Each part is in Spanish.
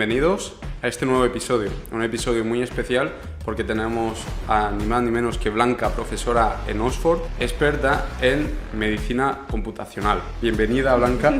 Bienvenidos a este nuevo episodio, un episodio muy especial porque tenemos a ni más ni menos que Blanca, profesora en Oxford, experta en medicina computacional. Bienvenida, Blanca.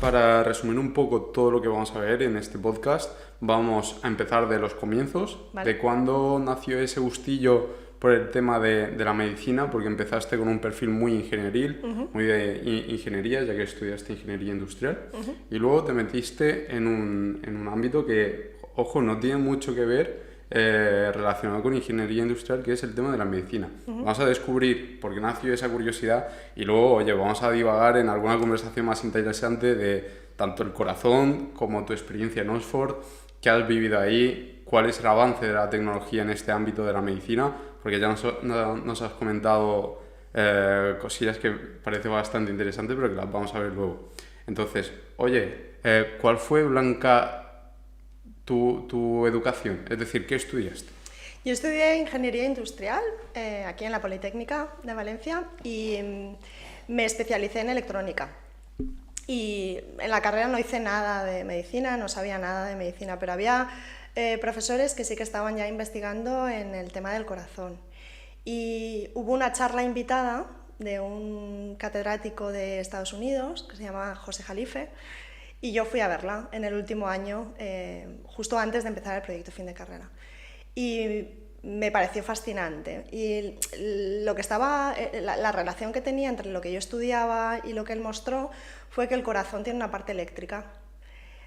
Para resumir un poco todo lo que vamos a ver en este podcast, vamos a empezar de los comienzos, de cuándo nació ese gustillo por el tema de la medicina, porque empezaste con un perfil muy ingenieril, muy de ingeniería, ya que estudiaste ingeniería industrial, y luego te metiste en un ámbito que, ojo, no tiene mucho que ver relacionado con ingeniería industrial, que es el tema de la medicina. Vamos a descubrir por qué nació esa curiosidad y luego, oye, vamos a divagar en alguna conversación más interesante de tanto el corazón como tu experiencia en Oxford, qué has vivido ahí, cuál es el avance de la tecnología en este ámbito de la medicina, porque ya nos has comentado cosillas que parece bastante interesantes, pero que las vamos a ver luego. Entonces, oye, ¿cuál fue, Blanca, tu educación? Es decir, ¿qué estudiaste? Yo estudié Ingeniería Industrial aquí en la Politécnica de Valencia y me especialicé en electrónica. Y en la carrera no hice nada de medicina, no sabía nada de medicina, pero había profesores que sí que estaban ya investigando en el tema del corazón. Y hubo una charla invitada de un catedrático de Estados Unidos que se llama José Jalife, y yo fui a verla en el último año, justo antes de empezar el proyecto fin de carrera. Y me pareció fascinante. Y la relación que tenía entre lo que yo estudiaba y lo que él mostró fue que el corazón tiene una parte eléctrica.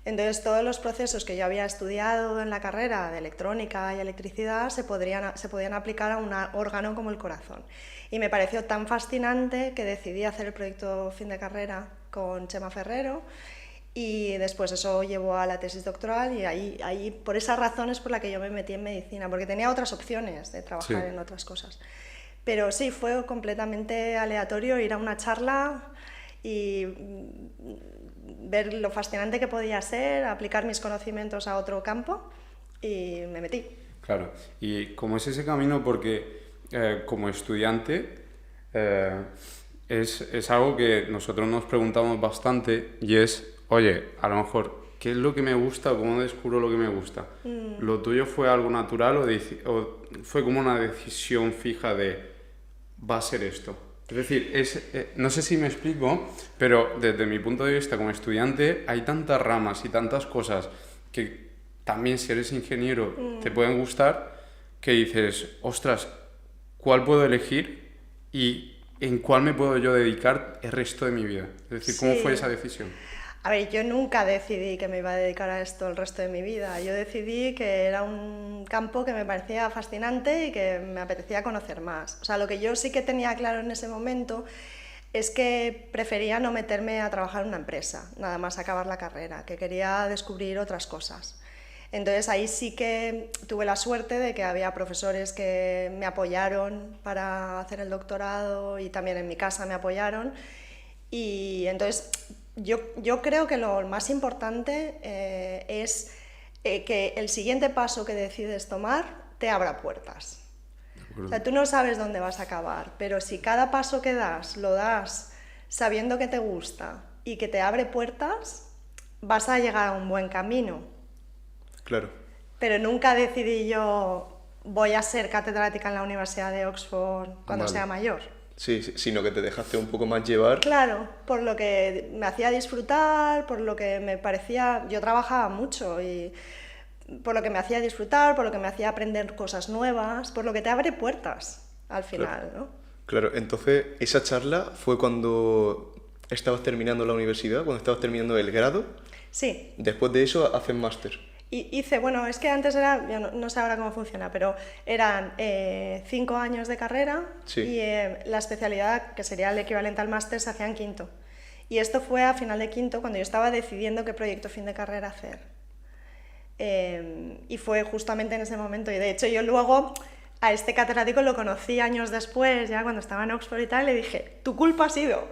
Entonces, todos los procesos que yo había estudiado en la carrera de electrónica y electricidad se podían aplicar a un órgano como el corazón. Y me pareció tan fascinante que decidí hacer el proyecto fin de carrera con Chema Ferrero. Y después eso llevó a la tesis doctoral y ahí por esas razones por las que yo me metí en medicina, porque tenía otras opciones de trabajar en otras cosas. Pero sí, fue completamente aleatorio ir a una charla y ver lo fascinante que podía ser, aplicar mis conocimientos a otro campo y me metí. Claro, y ¿cómo es ese camino? Porque como estudiante es algo que nosotros nos preguntamos bastante y es, oye, a lo mejor, ¿qué es lo que me gusta o cómo descubro lo que me gusta? ¿Lo tuyo fue algo natural o fue como una decisión fija de va a ser esto? Es decir, no sé si me explico, pero desde mi punto de vista como estudiante hay tantas ramas y tantas cosas que también si eres ingeniero te pueden gustar, que dices, ostras, ¿cuál puedo elegir y en cuál me puedo yo dedicar el resto de mi vida? Es decir, ¿cómo fue esa decisión? A ver, yo nunca decidí que me iba a dedicar a esto el resto de mi vida. Yo decidí que era un campo que me parecía fascinante y que me apetecía conocer más. O sea, lo que yo sí que tenía claro en ese momento es que prefería no meterme a trabajar en una empresa, nada más acabar la carrera, que quería descubrir otras cosas. Entonces ahí sí que tuve la suerte de que había profesores que me apoyaron para hacer el doctorado y también en mi casa me apoyaron. Y entonces yo creo que lo más importante es que el siguiente paso que decides tomar te abra puertas. O sea, tú no sabes dónde vas a acabar, pero si cada paso que das lo das sabiendo que te gusta y que te abre puertas, vas a llegar a un buen camino. Claro. Pero nunca decidí yo voy a ser catedrática en la Universidad de Oxford cuando sea mayor. Sí, sino que te dejaste un poco más llevar. Claro, por lo que me hacía disfrutar, por lo que me parecía... Yo trabajaba mucho y por lo que me hacía disfrutar, por lo que me hacía aprender cosas nuevas, por lo que te abre puertas al final, claro. ¿no? Claro, entonces esa charla fue cuando estabas terminando la universidad, cuando estabas terminando el grado. Sí. Después de eso haces máster. Hice, bueno, es que antes era, yo no sé ahora cómo funciona, pero eran 5 años de carrera y la especialidad, que sería el equivalente al máster, se hacía en quinto. Y esto fue a final de quinto, cuando yo estaba decidiendo qué proyecto fin de carrera hacer. Y fue justamente en ese momento, y de hecho yo luego a este catedrático lo conocí años después, ya cuando estaba en Oxford y tal, y le dije, tu culpa ha sido.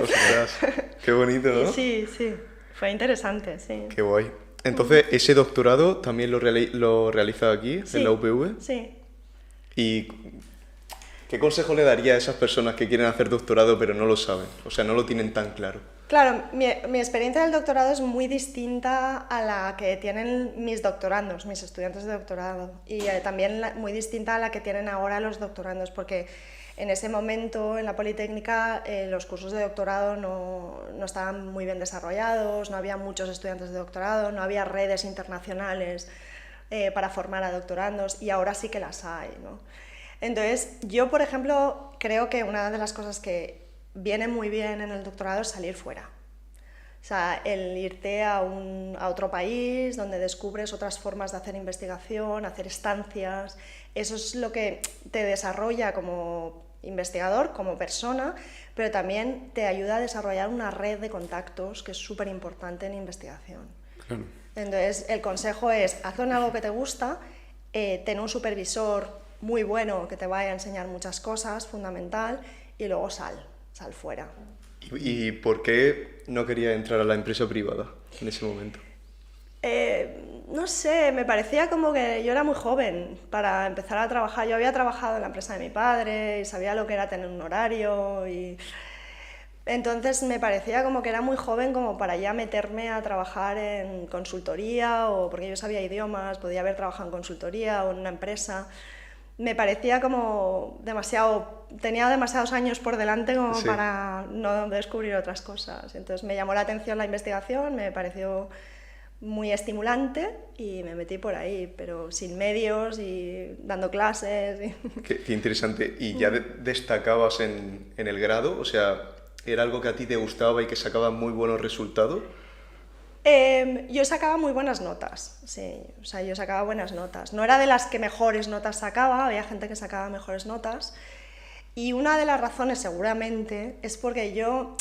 Ostras, qué bonito, ¿no? Sí, fue interesante, sí. Qué guay. Entonces, ese doctorado también lo realizas aquí, en la UPV. Sí. ¿Y ¿Qué consejo le daría a esas personas que quieren hacer doctorado pero no lo saben? O sea, no lo tienen tan claro. Claro, mi experiencia del doctorado es muy distinta a la que tienen mis doctorandos, mis estudiantes de doctorado, y también muy distinta a la que tienen ahora los doctorandos, porque en ese momento en la Politécnica los cursos de doctorado no estaban muy bien desarrollados, no había muchos estudiantes de doctorado, no había redes internacionales para formar a doctorandos, y ahora sí que las hay, ¿no? Entonces, yo, por ejemplo, creo que una de las cosas que viene muy bien en el doctorado es salir fuera. O sea, el irte a otro país donde descubres otras formas de hacer investigación, hacer estancias, eso es lo que te desarrolla como investigador, como persona, pero también te ayuda a desarrollar una red de contactos que es súper importante en investigación. Claro. Entonces, el consejo es, haz algo que te gusta, ten un supervisor muy bueno que te vaya a enseñar muchas cosas, fundamental, y luego sal fuera. ¿Y por qué no quería entrar a la empresa privada en ese momento? No sé, me parecía como que yo era muy joven para empezar a trabajar. Yo había trabajado en la empresa de mi padre y sabía lo que era tener un horario, y entonces me parecía como que era muy joven como para ya meterme a trabajar en consultoría, o porque yo sabía idiomas, podía haber trabajado en consultoría o en una empresa. Me parecía como tenía demasiados años por delante como Sí. para no descubrir otras cosas. Entonces me llamó la atención la investigación, me pareció muy estimulante y me metí por ahí, pero sin medios y dando clases. Qué interesante. ¿Y ya destacabas en el grado? O sea, ¿era algo que a ti te gustaba y que sacaba muy buenos resultados? Yo sacaba muy buenas notas, sí, o sea, yo sacaba buenas notas. No era de las que mejores notas sacaba, había gente que sacaba mejores notas, y una de las razones seguramente es porque yo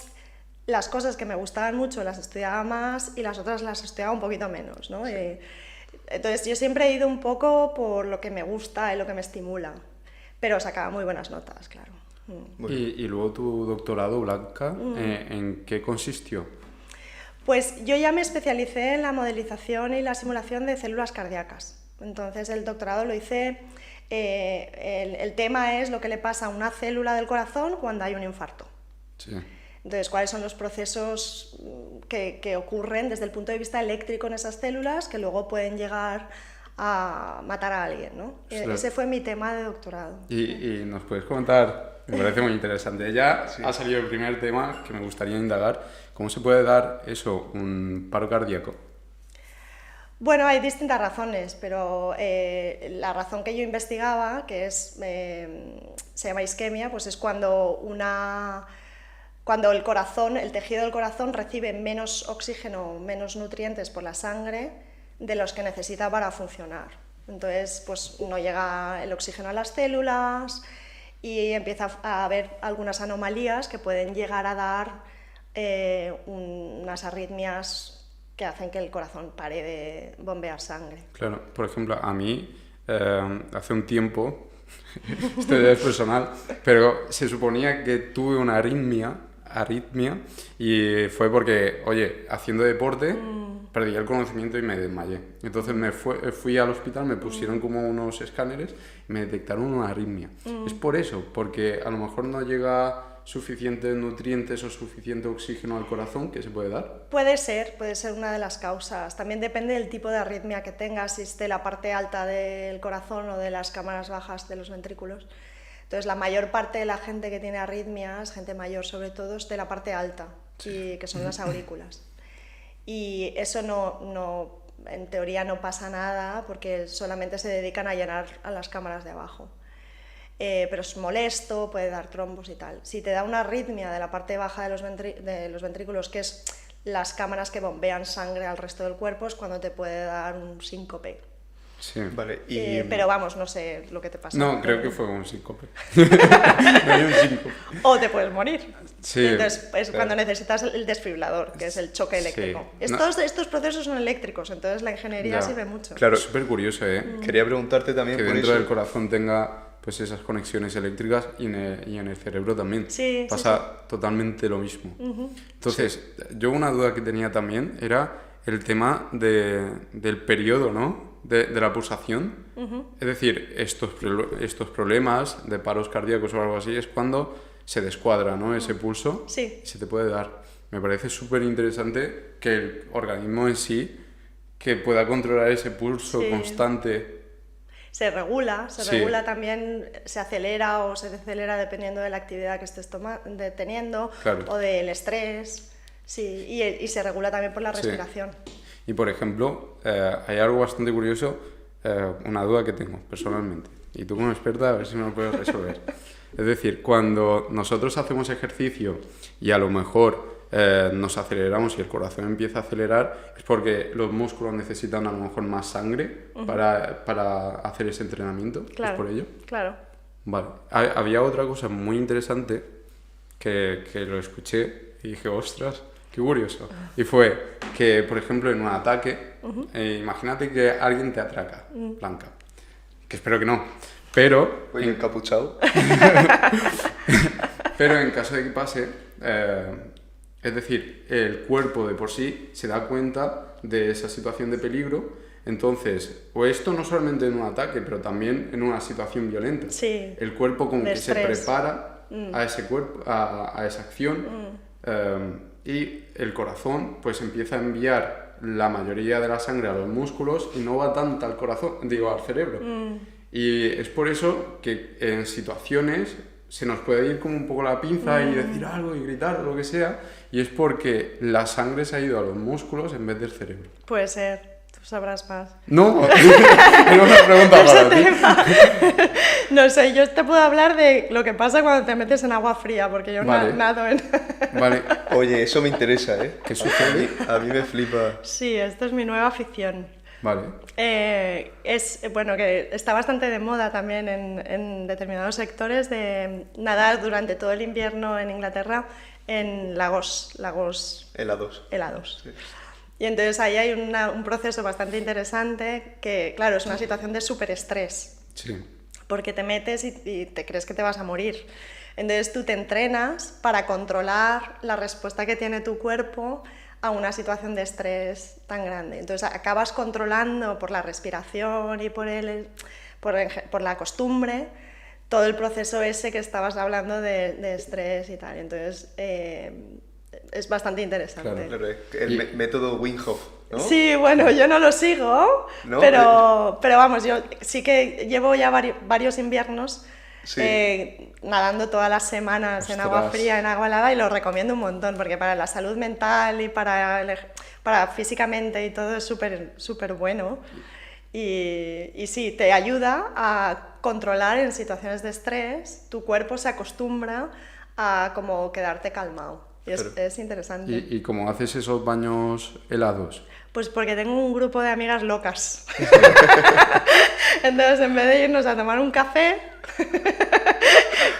las cosas que me gustaban mucho las estudiaba más y las otras las estudiaba un poquito menos, ¿no? Sí. Entonces yo siempre he ido un poco por lo que me gusta y lo que me estimula, pero sacaba muy buenas notas, claro. Y luego tu doctorado, Blanca, ¿en qué consistió? Pues yo ya me especialicé en la modelización y la simulación de células cardíacas. Entonces el doctorado lo hice, el tema es lo que le pasa a una célula del corazón cuando hay un infarto. Sí. Entonces, cuáles son los procesos que ocurren desde el punto de vista eléctrico en esas células que luego pueden llegar a matar a alguien, ¿no? Ese fue mi tema de doctorado. Y nos puedes comentar, me parece muy interesante, ya ha salido el primer tema que me gustaría indagar, ¿cómo se puede dar eso, un paro cardíaco? Bueno, hay distintas razones, pero la razón que yo investigaba, que se llama isquemia, pues es cuando el corazón, el tejido del corazón recibe menos oxígeno, menos nutrientes por la sangre de los que necesita para funcionar. Entonces, pues no llega el oxígeno a las células y empieza a haber algunas anomalías que pueden llegar a dar unas arritmias que hacen que el corazón pare de bombear sangre. Claro, por ejemplo, a mí hace un tiempo, esto ya es personal, pero se suponía que tuve una arritmia y fue porque, oye, haciendo deporte perdí el conocimiento y me desmayé. Entonces fui al hospital, me pusieron como unos escáneres y me detectaron una arritmia. Es por eso, porque a lo mejor no llega suficientes nutrientes o suficiente oxígeno al corazón que se puede dar. Puede ser una de las causas. También depende del tipo de arritmia que tengas, si es de la parte alta del corazón o de las cámaras bajas de los ventrículos. Entonces, la mayor parte de la gente que tiene arritmias, gente mayor sobre todo, es de la parte alta, y que son las aurículas. Y eso en teoría no pasa nada porque solamente se dedican a llenar a las cámaras de abajo. Pero es molesto, puede dar trombos y tal. Si te da una arritmia de la parte baja de los ventrículos, que es las cámaras que bombean sangre al resto del cuerpo, es cuando te puede dar un síncope. Sí. Vale, pero vamos, no sé lo que te pasa. No, creo que fue un síncope. No hay un síncope. O te puedes morir. Sí, entonces es cuando necesitas el desfibrilador, que es el choque eléctrico. Sí. Estos procesos son eléctricos, entonces la ingeniería sirve mucho. Claro, es súper curioso, Quería preguntarte también que por dentro eso. del corazón tenga pues esas conexiones eléctricas y en el cerebro también. Sí, pasa totalmente lo mismo. Entonces, yo una duda que tenía también era el tema del periodo, ¿no? de la pulsación. Es decir, estos problemas de paros cardíacos o algo así es cuando se descuadra, ¿no? Ese pulso Sí. y se te puede dar. Me parece súper interesante que el organismo en sí que pueda controlar ese pulso constante. Se regula Sí. también, se acelera o se decelera dependiendo de la actividad que estés teniendo Claro. o del estrés. Sí, y se regula también por la respiración. Y por ejemplo, hay algo bastante curioso, una duda que tengo personalmente, y tú como experta a ver si me lo puedes resolver. Es decir, cuando nosotros hacemos ejercicio y a lo mejor nos aceleramos y el corazón empieza a acelerar, es porque los músculos necesitan a lo mejor más sangre para hacer ese entrenamiento. Claro, ¿Es por ello? claro. Vale. Había otra cosa muy interesante que lo escuché y dije, ostras, qué curioso. Y fue que, por ejemplo, en un ataque, imagínate que alguien te atraca, Blanca, que espero que no, pero... Oye, encapuchado. Pero en caso de que pase, es decir, el cuerpo de por sí se da cuenta de esa situación de peligro, entonces, o esto no solamente en un ataque, pero también en una situación violenta. Sí. El cuerpo como De que se estrés. prepara a ese cuerpo, a esa acción, y el corazón pues empieza a enviar la mayoría de la sangre a los músculos y no va tanta al corazón, digo, al cerebro. Y es por eso que en situaciones se nos puede ir como un poco la pinza y decir algo y gritar o lo que sea, y es porque la sangre se ha ido a los músculos en vez del cerebro. Puede ser, tú sabrás más. No, era una pregunta para ti. No sé, yo te puedo hablar de lo que pasa cuando te metes en agua fría, porque yo Vale. nado en... Vale, Oye, eso me interesa, ¿eh? ¿qué sucede? A mí me flipa. Sí, esto es mi nueva afición. Vale, Bueno, que está bastante de moda también en determinados sectores de nadar durante todo el invierno en Inglaterra en lagos Helados. helados. Sí. Y entonces ahí hay un proceso bastante interesante que, claro, es una situación de súper estrés, sí. porque te metes y te crees que te vas a morir. Entonces tú te entrenas para controlar la respuesta que tiene tu cuerpo a una situación de estrés tan grande. Entonces acabas controlando por la respiración y por la costumbre todo el proceso ese que estabas hablando de estrés y tal. Entonces es bastante interesante. Claro. Claro, es el método Wim Hof, ¿no? Sí, bueno, yo no lo sigo, ¿No? pero vamos, yo sí que llevo ya varios inviernos Sí. nadando todas las semanas en agua Ostras. fría, en agua helada, y lo recomiendo un montón, porque para la salud mental y para físicamente y todo es súper bueno. Y sí, te ayuda a controlar en situaciones de estrés, tu cuerpo se acostumbra a como quedarte calmado. Y es interesante. ¿Y cómo haces esos baños helados? Pues porque tengo un grupo de amigas locas. Entonces, en vez de irnos a tomar un café,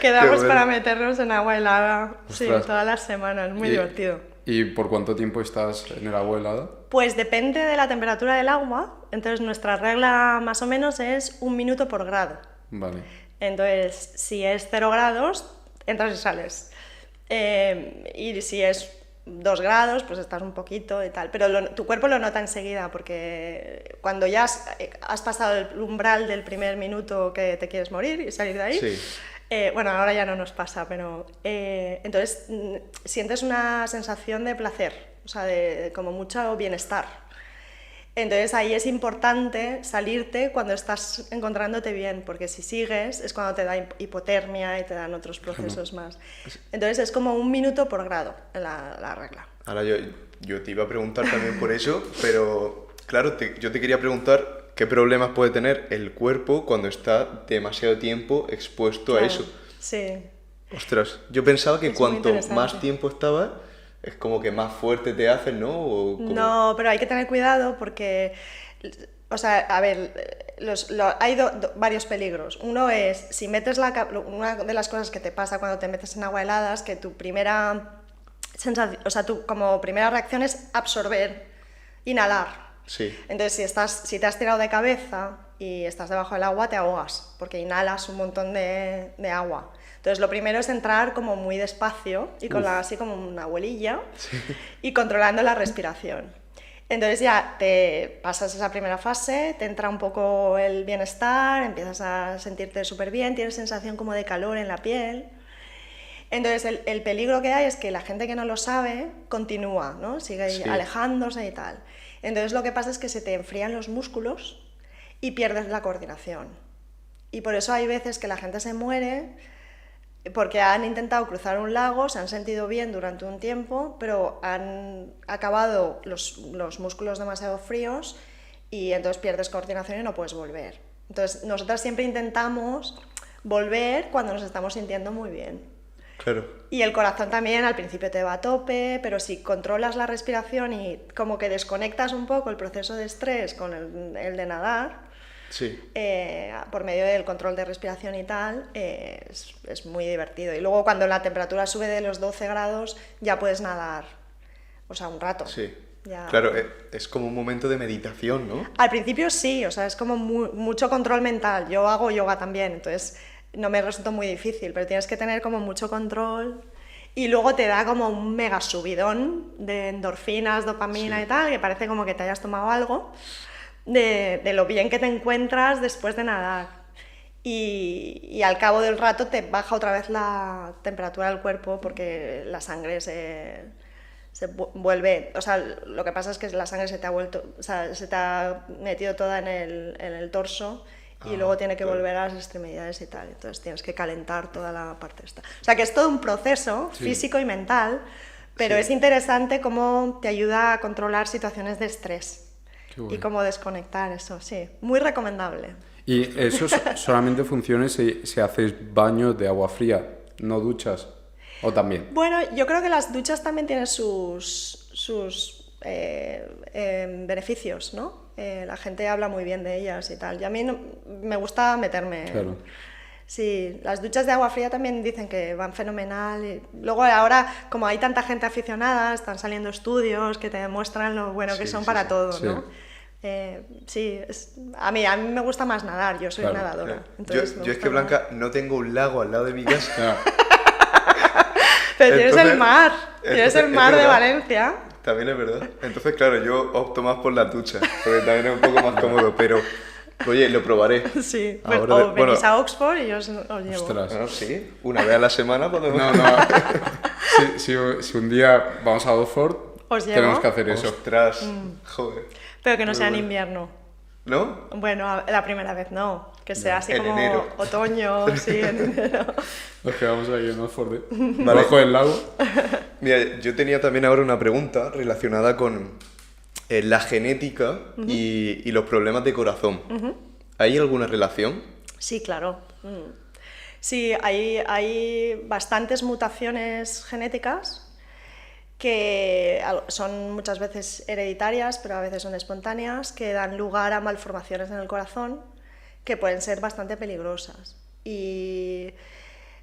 quedamos bueno. para meternos en agua helada. Sí, Ostras. todas las semanas, muy ¿Y- divertido. ¿Y por cuánto tiempo estás en el agua helada? Pues depende de la temperatura del agua. Entonces, nuestra regla más o menos es 1 minuto por grado. Vale. Entonces, si es 0 grados, entras y sales. Y si es 2 grados, pues estás un poquito y tal. Pero tu cuerpo lo nota enseguida, porque cuando ya has pasado el umbral del primer minuto que te quieres morir y salir de ahí, Sí. bueno, ahora ya no nos pasa, pero entonces sientes una sensación de placer, o sea, de como mucho bienestar. Entonces ahí es importante salirte cuando estás encontrándote bien, porque si sigues es cuando te da hipotermia y te dan otros procesos más. Entonces es como 1 minuto por grado la regla. Ahora yo te iba a preguntar también por eso, pero claro, yo te quería preguntar qué problemas puede tener el cuerpo cuando está demasiado tiempo expuesto a Claro, eso. Sí. Ostras, yo pensaba que Es muy cuanto interesante. más tiempo estaba, es como que más fuerte te haces, ¿no? O como- No, pero hay que tener cuidado porque, o sea, a ver, hay varios peligros. Uno es, si metes una de las cosas que te pasa cuando te metes en agua helada es que tu primera sensación, o sea, tu como primera reacción es absorber, inhalar. Sí. Entonces, si te has tirado de cabeza y estás debajo del agua, te ahogas, porque inhalas un montón de agua. Entonces, lo primero es entrar como muy despacio y así como una abuelilla y controlando la respiración. Entonces ya te pasas esa primera fase, te entra un poco el bienestar, empiezas a sentirte súper bien, tienes sensación como de calor en la piel. Entonces el peligro que hay es que la gente que no lo sabe continúa, ¿no? Sigue alejándose y tal. Entonces lo que pasa es que se te enfrían los músculos y pierdes la coordinación. Y por eso hay veces que la gente se muere porque han intentado cruzar un lago, se han sentido bien durante un tiempo, pero han acabado los músculos demasiado fríos y entonces pierdes coordinación y no puedes volver. Entonces nosotras siempre intentamos volver cuando nos estamos sintiendo muy bien. Claro. Y el corazón también al principio te va a tope, pero si controlas la respiración y como que desconectas un poco el proceso de estrés con el de nadar, por medio del control de respiración y tal, es muy divertido. Y luego cuando la temperatura sube de los 12 grados ya puedes nadar, o sea, un rato. Sí. Ya. Claro, es como un momento de meditación, ¿no? Al principio sí, o sea, es como mucho control mental. Yo hago yoga también, entonces no me resulta muy difícil, pero tienes que tener como mucho control y luego te da como un mega subidón de endorfinas, dopamina y tal, que parece como que te hayas tomado algo de lo bien que te encuentras después de nadar. Y al cabo del rato te baja otra vez la temperatura del cuerpo porque la sangre se vuelve, o sea, lo que pasa es que la sangre se te ha vuelto, o sea, se te ha metido toda en el torso y luego tiene que volver a las extremidades y tal, entonces tienes que calentar toda la parte esta. O sea, que es todo un proceso físico y mental, pero es interesante cómo te ayuda a controlar situaciones de estrés y cómo desconectar eso, sí, muy recomendable. ¿Y eso solamente funciona si haces baños de agua fría, no duchas? ¿O también? Bueno, yo creo que las duchas también tienen sus beneficios, ¿no? La gente habla muy bien de ellas y tal. Y a mí me gusta meterme. Claro. Sí, las duchas de agua fría también dicen que van fenomenal. Y luego ahora, como hay tanta gente aficionada, están saliendo estudios que te demuestran lo bueno que son para todo, ¿no? A mí me gusta más nadar, yo soy nadadora. Claro. Entonces yo es que, Blanca, no tengo un lago al lado de mi casa. Pero tienes el mar, tienes el mar de Valencia. También es verdad. Entonces, claro, yo opto más por la ducha, porque también es un poco más cómodo, pero, oye, lo probaré. Sí, ahora venís a Oxford y yo os llevo. Ostras. Bueno, sí, una vez a la semana podemos... No. si un día vamos a Oxford, ¿Os llevo? tenemos que hacer eso. Ostras, joder. Pero que no sea en invierno. ¿No? Bueno, la primera vez no, que sea así en como enero. otoño, sí, en enero. Nos quedamos ahí en Oxford, Vale. bajo el lago. Mira, yo tenía también ahora una pregunta relacionada con la genética y los problemas de corazón. ¿Hay alguna relación? Sí, claro. Sí, hay bastantes mutaciones genéticas que son muchas veces hereditarias, pero a veces son espontáneas, que dan lugar a malformaciones en el corazón que pueden ser bastante peligrosas. Y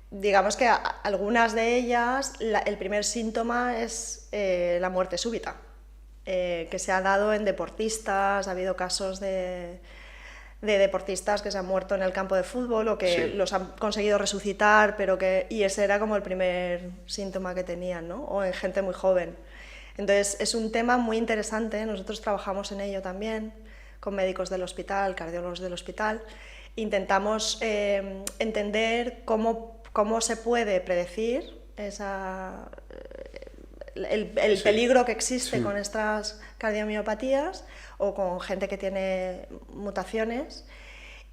digamos que algunas de ellas, el primer síntoma es la muerte súbita, que se ha dado en deportistas. Ha habido casos de deportistas que se han muerto en el campo de fútbol o que los han conseguido resucitar, y ese era como el primer síntoma que tenían, ¿no? O en gente muy joven. Entonces es un tema muy interesante, nosotros trabajamos en ello también, con médicos del hospital, cardiólogos del hospital. Intentamos entender cómo se puede predecir el peligro que existe con estas cardiomiopatías o con gente que tiene mutaciones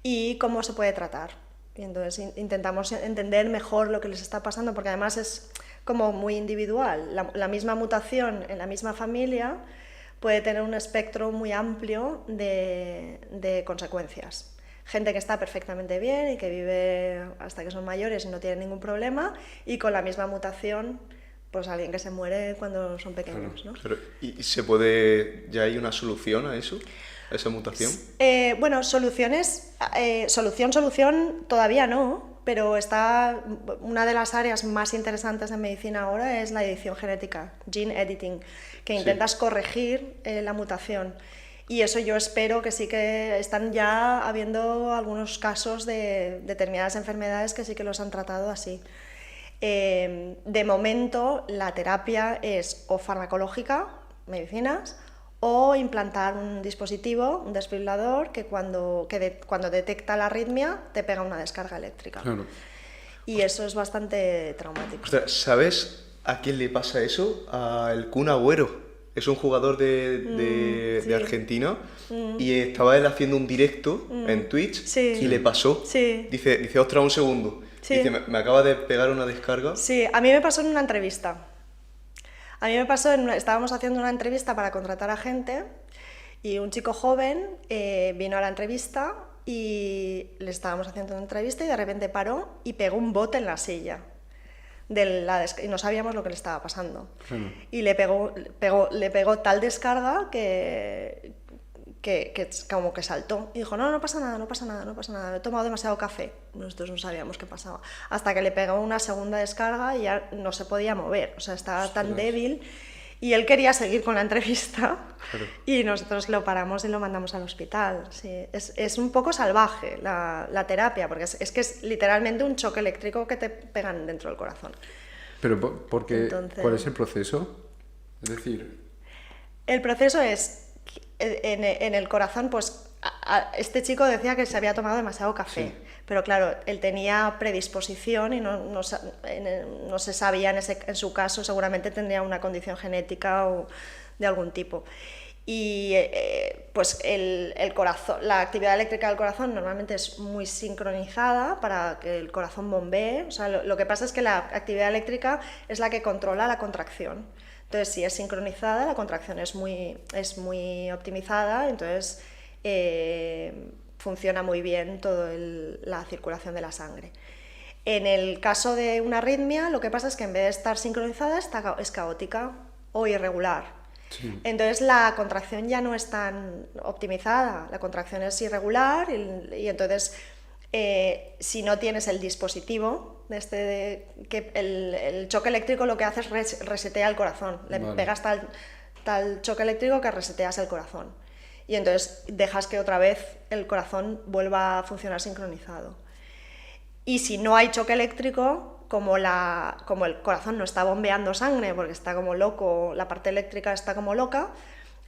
y cómo se puede tratar. Y entonces intentamos entender mejor lo que les está pasando, porque además es como muy individual. La misma mutación en la misma familia puede tener un espectro muy amplio de consecuencias. Gente que está perfectamente bien y que vive hasta que son mayores y no tiene ningún problema, y con la misma mutación pues alguien que se muere cuando son pequeños, ¿no? Claro. ¿Y se puede, ya hay una solución a eso, a esa mutación? Bueno, solución todavía no, pero una de las áreas más interesantes en medicina ahora es la edición genética, gene editing, que intentas corregir la mutación. Y eso yo espero que sí, que están ya habiendo algunos casos de determinadas enfermedades que sí que los han tratado así. De momento la terapia es o farmacológica, medicinas, o implantar un dispositivo, un desfibrilador, que cuando detecta la arritmia te pega una descarga eléctrica. Claro. Y eso es bastante traumático. Ostras, ¿sabes a quién le pasa eso? Al Kun Agüero. Es un jugador de sí. Argentina y estaba él haciendo un directo en Twitch y le pasó. Sí. Dice, ostras, un segundo. Sí. Dice, me acaba de pegar una descarga. Sí, a mí me pasó en una entrevista. Estábamos haciendo una entrevista para contratar a gente y un chico joven vino a la entrevista y le estábamos haciendo una entrevista y de repente paró y pegó un bote en la silla. Y no sabíamos lo que le estaba pasando. Y le pegó tal descarga que como que saltó y dijo, no pasa nada, he tomado demasiado café. Nosotros no sabíamos qué pasaba. Hasta que le pegó una segunda descarga y ya no se podía mover, o sea, estaba tan débil. Y él quería seguir con la entrevista y nosotros lo paramos y lo mandamos al hospital. Sí, es un poco salvaje la terapia, porque es que es literalmente un choque eléctrico que te pegan dentro del corazón. Pero ¿cuál es el proceso? Es decir... El proceso es, en el corazón, pues este chico decía que se había tomado demasiado café, pero claro, él tenía predisposición y no se sabía en su caso, seguramente tendría una condición genética o de algún tipo. Y pues el corazón, la actividad eléctrica del corazón normalmente es muy sincronizada para que el corazón bombee. O sea, lo que pasa es que la actividad eléctrica es la que controla la contracción. Entonces, si es sincronizada, la contracción es muy optimizada, entonces funciona muy bien toda la circulación de la sangre. En el caso de una arritmia, lo que pasa es que en vez de estar sincronizada, es caótica o irregular. Sí. Entonces la contracción ya no es tan optimizada, la contracción es irregular y entonces si no tienes el dispositivo, que el choque eléctrico lo que hace es resetea el corazón, le pegas tal choque eléctrico que reseteas el corazón y entonces dejas que otra vez el corazón vuelva a funcionar sincronizado. Y si no hay choque eléctrico, como el corazón no está bombeando sangre porque está como loco, la parte eléctrica está como loca,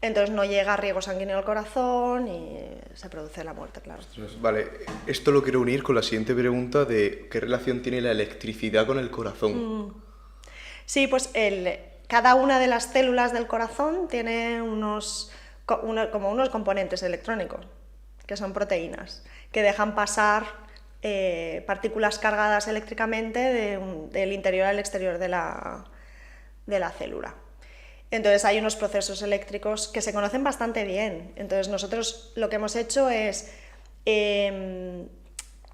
entonces no llega riego sanguíneo al corazón y se produce la muerte, claro. Vale, esto lo quiero unir con la siguiente pregunta de ¿qué relación tiene la electricidad con el corazón? Sí, pues cada una de las células del corazón tiene como unos componentes electrónicos, que son proteínas, que dejan pasar partículas cargadas eléctricamente del interior al exterior de la célula. Entonces hay unos procesos eléctricos que se conocen bastante bien. Entonces nosotros lo que hemos hecho es,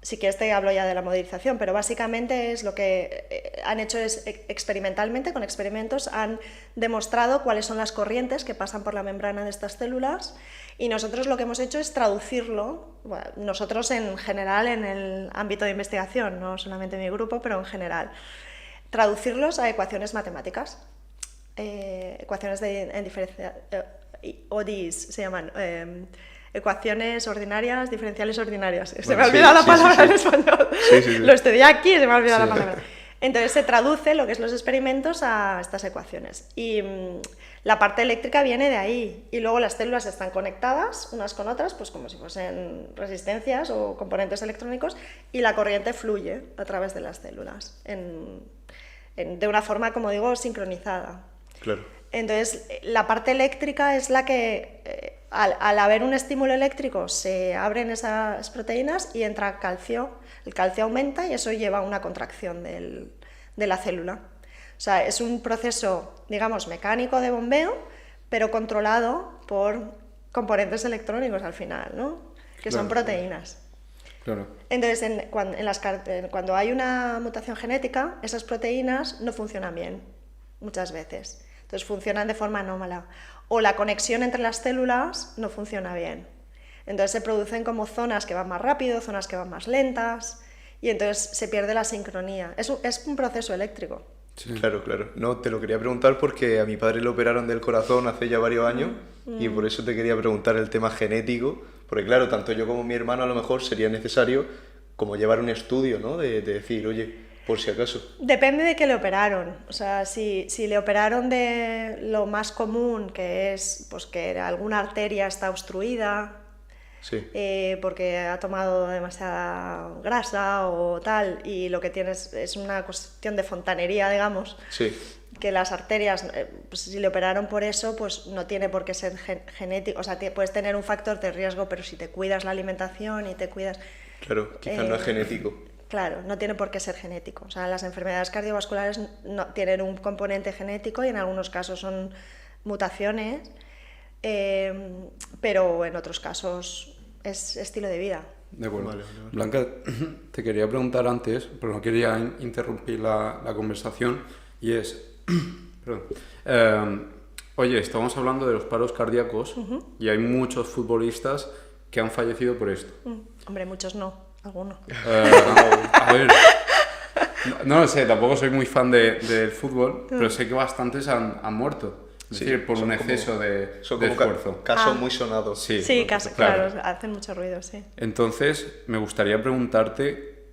si quieres te hablo ya de la modelización, pero básicamente es lo que han hecho es experimentalmente, con experimentos, han demostrado cuáles son las corrientes que pasan por la membrana de estas células y nosotros lo que hemos hecho es traducirlo, bueno, nosotros en general en el ámbito de investigación, no solamente mi grupo, pero en general, traducirlos a ecuaciones matemáticas, ecuaciones en diferencia, ODEs se llaman, ecuaciones ordinarias, diferenciales ordinarias. Se me ha olvidado la palabra en español. Lo estudié aquí y se me ha olvidado la palabra. Entonces se traduce lo que es los experimentos a estas ecuaciones. Y la parte eléctrica viene de ahí. Y luego las células están conectadas unas con otras, pues como si fuesen resistencias o componentes electrónicos, y la corriente fluye a través de las células, de una forma, como digo, sincronizada. Claro. Entonces, la parte eléctrica es la que, al haber un estímulo eléctrico, se abren esas proteínas y entra calcio. El calcio aumenta y eso lleva a una contracción de la célula. O sea, es un proceso, digamos, mecánico de bombeo, pero controlado por componentes electrónicos al final, ¿no? Que son proteínas. Claro. Entonces, cuando hay una mutación genética, esas proteínas no funcionan bien, muchas veces. Entonces funcionan de forma anómala. O la conexión entre las células no funciona bien. Entonces se producen como zonas que van más rápido, zonas que van más lentas, y entonces se pierde la sincronía. Es un proceso eléctrico. Sí. Claro. No, te lo quería preguntar porque a mi padre le operaron del corazón hace ya varios años y por eso te quería preguntar el tema genético, porque claro, tanto yo como mi hermano a lo mejor sería necesario como llevar un estudio, ¿no? De decir, oye, por si acaso. Depende de qué le operaron. O sea, si le operaron de lo más común, que es pues, que alguna arteria está obstruida, Sí, porque ha tomado demasiada grasa o tal, y lo que tienes es una cuestión de fontanería, digamos, sí, que las arterias, pues, si le operaron por eso, pues no tiene por qué ser genético. O sea, puedes tener un factor de riesgo, pero si te cuidas la alimentación y te cuidas... claro, quizás no es genético. Claro, no tiene por qué ser genético. O sea, las enfermedades cardiovasculares no, tienen un componente genético y en algunos casos son mutaciones, pero en otros casos es estilo de vida. De acuerdo. Vale, vale, vale. Blanca, te quería preguntar antes, pero no quería interrumpir la conversación, y es... perdón. Oye, estamos hablando de los paros cardíacos y hay muchos futbolistas que han fallecido por esto. Hombre, muchos no, algunos. A ver, no lo sé, tampoco soy muy fan del fútbol, pero sé que bastantes han muerto. Es Sí, decir, por un son exceso de Son como esfuerzo. casos muy sonados. Sí, Sí, claro. claro, hacen mucho ruido, sí. Entonces, me gustaría preguntarte,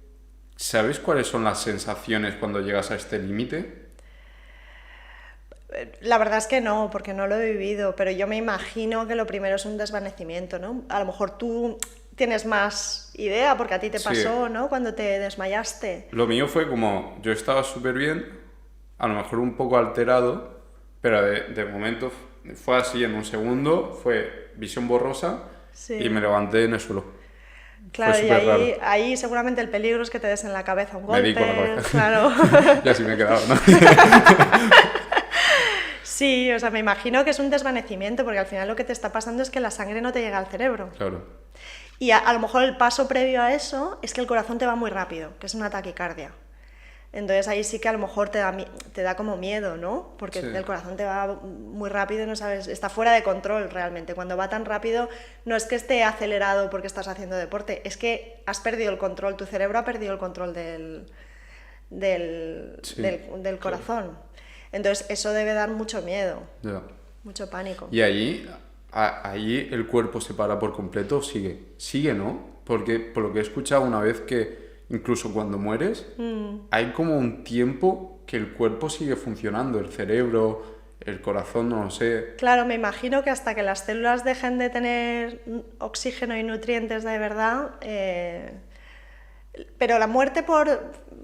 ¿sabes cuáles son las sensaciones cuando llegas a este límite? La verdad es que no, porque no lo he vivido, pero yo me imagino que lo primero es un desvanecimiento, ¿no? A lo mejor tú tienes más idea, porque a ti te Sí. pasó, ¿no? Cuando te desmayaste. Lo mío fue como, yo estaba súper bien, a lo mejor un poco alterado, pero de momento fue así, en un segundo, fue visión borrosa Sí. y me levanté en el suelo. Claro, y superraro. ahí seguramente el peligro es que te des en la cabeza un Me di golpe. con la cabeza. Claro. Y así me he quedado, ¿no? Sí, o sea, me imagino que es un desvanecimiento, porque al final lo que te está pasando es que la sangre no te llega al cerebro. Claro. Y a lo mejor el paso previo a eso es que el corazón te va muy rápido, que es una taquicardia. Entonces ahí sí que a lo mejor te da como miedo, ¿no? Porque Sí. el corazón te va muy rápido y no sabes, está fuera de control realmente. Cuando va tan rápido no es que esté acelerado porque estás haciendo deporte, es que has perdido el control, tu cerebro ha perdido el control Sí. del corazón. Entonces eso debe dar mucho miedo, Ya. mucho pánico. Y allí el cuerpo se para por completo, sigue. Sigue, ¿no? Porque por lo que he escuchado una vez que incluso cuando mueres, hay como un tiempo que el cuerpo sigue funcionando, el cerebro, el corazón, no lo sé. Claro, me imagino que hasta que las células dejen de tener oxígeno y nutrientes de verdad, pero la muerte por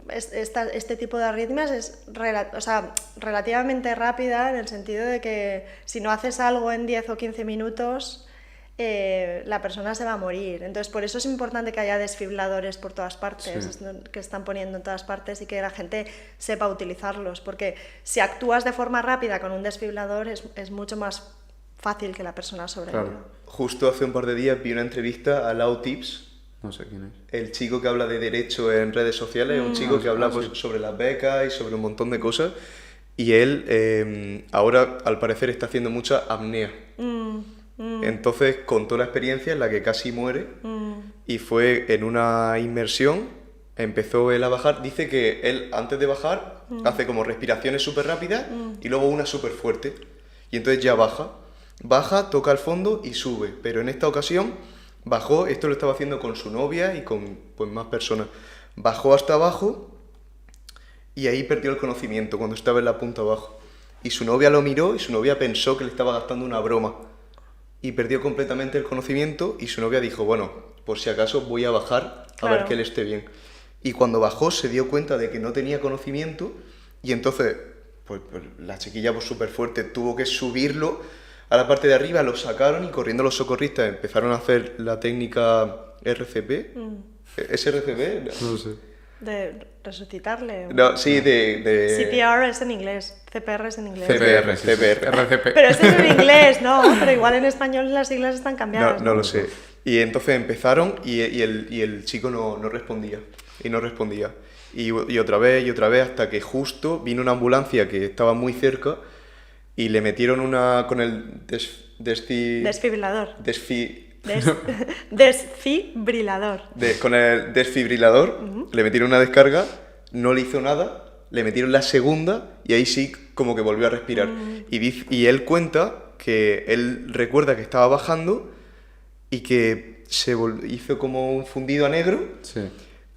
este tipo de arritmias es relativamente rápida, en el sentido de que si no haces algo en 10 o 15 minutos, la persona se va a morir. Entonces, por eso es importante que haya desfibriladores por todas partes, Sí. que están poniendo en todas partes, y que la gente sepa utilizarlos, porque si actúas de forma rápida con un desfibrilador es mucho más fácil que la persona sobreviva. Claro. Justo hace un par de días vi una entrevista a Lau Tips, No sé quién es. el chico que habla de derecho en redes sociales, un chico que habla pues, sobre las becas y sobre un montón de cosas. Y él ahora, al parecer, está haciendo mucha apnea. Entonces contó la experiencia en la que casi muere y fue en una inmersión, empezó él a bajar. Dice que él, antes de bajar, hace como respiraciones súper rápidas y luego una súper fuerte. Y entonces ya baja, toca el fondo y sube. Pero en esta ocasión bajó, esto lo estaba haciendo con su novia y con pues, más personas. Bajó hasta abajo y ahí perdió el conocimiento cuando estaba en la punta abajo. Y su novia lo miró y su novia pensó que le estaba gastando una broma. Y perdió completamente el conocimiento y su novia dijo, bueno, por si acaso voy a bajar a ver Claro. que él esté bien. Y cuando bajó se dio cuenta de que no tenía conocimiento y entonces pues la chiquilla pues súper fuerte tuvo que subirlo a la parte de arriba, lo sacaron y corriendo los socorristas empezaron a hacer la técnica RCP. ¿Es RCP? No lo sé. De resucitarle. No, sí, de... CPR es en inglés, CPR es en inglés. CPR, sí, sí. CPR. RCP. Pero eso es en inglés, ¿no? Pero igual en español las siglas están No, cambiadas. no lo sé. Y entonces empezaron y el chico no respondía. Y no respondía. Y otra vez, hasta que justo vino una ambulancia que estaba muy cerca y le metieron con el Desfibrilador. Desfibrilador. Con el desfibrilador, le metieron una descarga, no le hizo nada, le metieron la segunda y ahí sí como que volvió a respirar. Y él cuenta que él recuerda que estaba bajando y que hizo como un fundido a negro. Sí.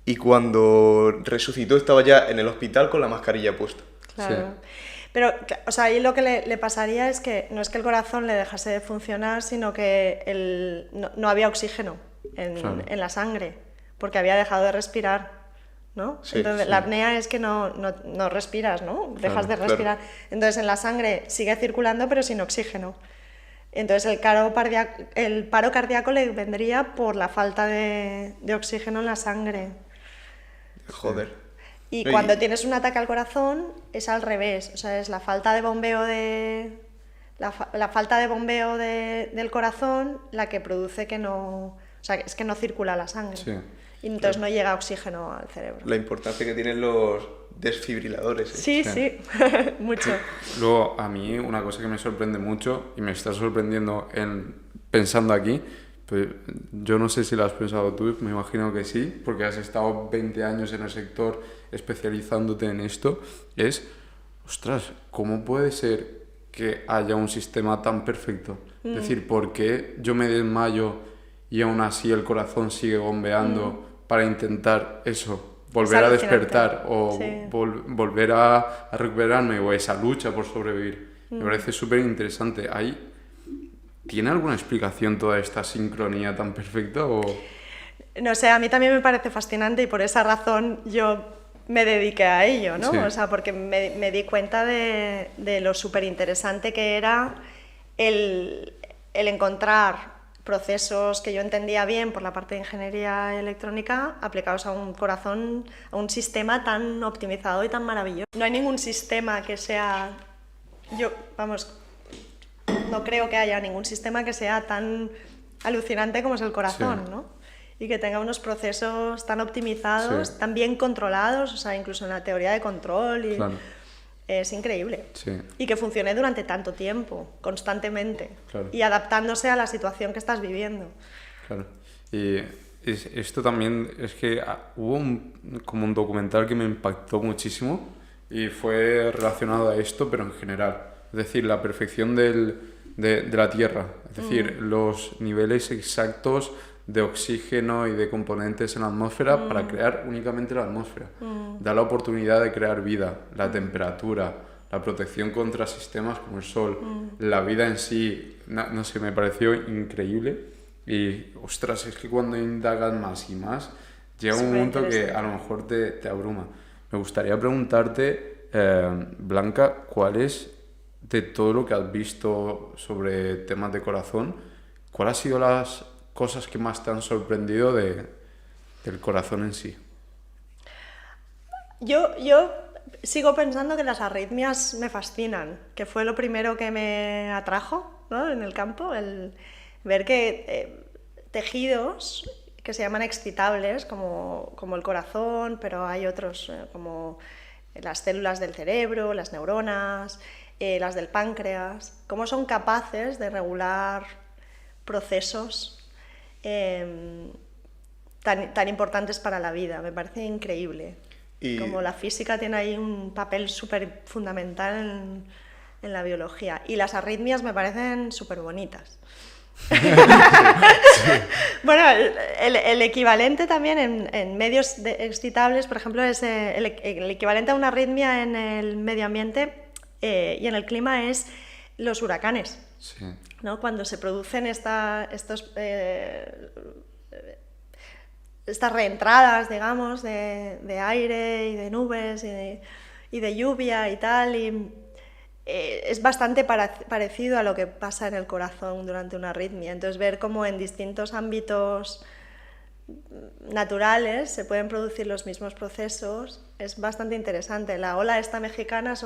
y cuando resucitó estaba ya en el hospital con la mascarilla puesta. Claro. Sí. Pero, o sea, ahí lo que le pasaría es que no es que el corazón le dejase de funcionar, sino que no había oxígeno en la sangre, porque había dejado de respirar, ¿no? Sí, Entonces, sí. la apnea es que no respiras, ¿no? Dejas de respirar. Claro. Entonces, en la sangre sigue circulando, pero sin oxígeno. Entonces, el paro cardíaco le vendría por la falta de oxígeno en la sangre. Joder. Y cuando tienes un ataque al corazón es al revés, o sea, es la falta de bombeo la falta de bombeo del corazón la que produce que no, o sea, es que no circula la sangre. Sí. Y entonces no llega oxígeno al cerebro. La importancia que tienen los desfibriladores. Sí, mucho. Luego, a mí una cosa que me sorprende mucho, y me está sorprendiendo pensando aquí, pues yo no sé si lo has pensado tú, me imagino que sí, porque has estado 20 años en el sector especializándote en esto, es, ostras, ¿cómo puede ser que haya un sistema tan perfecto? Es decir, ¿por qué yo me desmayo y aún así el corazón sigue bombeando para intentar eso? Volver a despertar o volver a recuperarme, o esa lucha por sobrevivir. Me parece súper interesante. ¿Tiene alguna explicación toda esta sincronía tan perfecta? O... No sé, a mí también me parece fascinante y por esa razón yo me dediqué a ello, ¿no? Sí. O sea, porque me di cuenta de lo súper interesante que era el encontrar procesos que yo entendía bien por la parte de ingeniería electrónica aplicados a un corazón, a un sistema tan optimizado y tan maravilloso. No hay ningún sistema que sea... no creo que haya ningún sistema que sea tan alucinante como es el corazón, ¿no? Y que tenga unos procesos tan optimizados, tan bien controlados, o sea, incluso en la teoría de control. Y Claro. Es increíble. Sí. Y que funcione durante tanto tiempo, constantemente, Claro. y adaptándose a la situación que estás viviendo. Claro. Y esto también es que hubo como un documental que me impactó muchísimo y fue relacionado a esto, pero en general. Es decir, la perfección de la Tierra. Es decir, los niveles exactos de oxígeno y de componentes en la atmósfera para crear únicamente la atmósfera. Da la oportunidad de crear vida, la temperatura, la protección contra sistemas como el sol, la vida en sí. No sé, me pareció increíble. Y, ostras, es que cuando indagas más y más, llega un momento que a lo mejor te abruma. Me gustaría preguntarte, Blanca, ¿cuál es, de todo lo que has visto sobre temas de corazón, cuál ha sido las cosas que más te han sorprendido del corazón en sí? Yo sigo pensando que las arritmias me fascinan, que fue lo primero que me atrajo, ¿no? En el campo, el ver que tejidos que se llaman excitables, como el corazón, pero hay otros como las células del cerebro, las neuronas, las del páncreas, cómo son capaces de regular procesos tan importantes para la vida. Me parece increíble. Y como la física tiene ahí un papel súper fundamental en la biología. Y las arritmias me parecen súper bonitas. Bueno, el equivalente también en medios excitables, por ejemplo, es el equivalente a una arritmia en el medio ambiente y en el clima es los huracanes. Sí. ¿No? Cuando se producen estas reentradas, digamos, de aire y de nubes y de lluvia y tal, y es bastante parecido a lo que pasa en el corazón durante una arritmia. Entonces, ver cómo en distintos ámbitos naturales se pueden producir los mismos procesos es bastante interesante. La ola esta mexicana es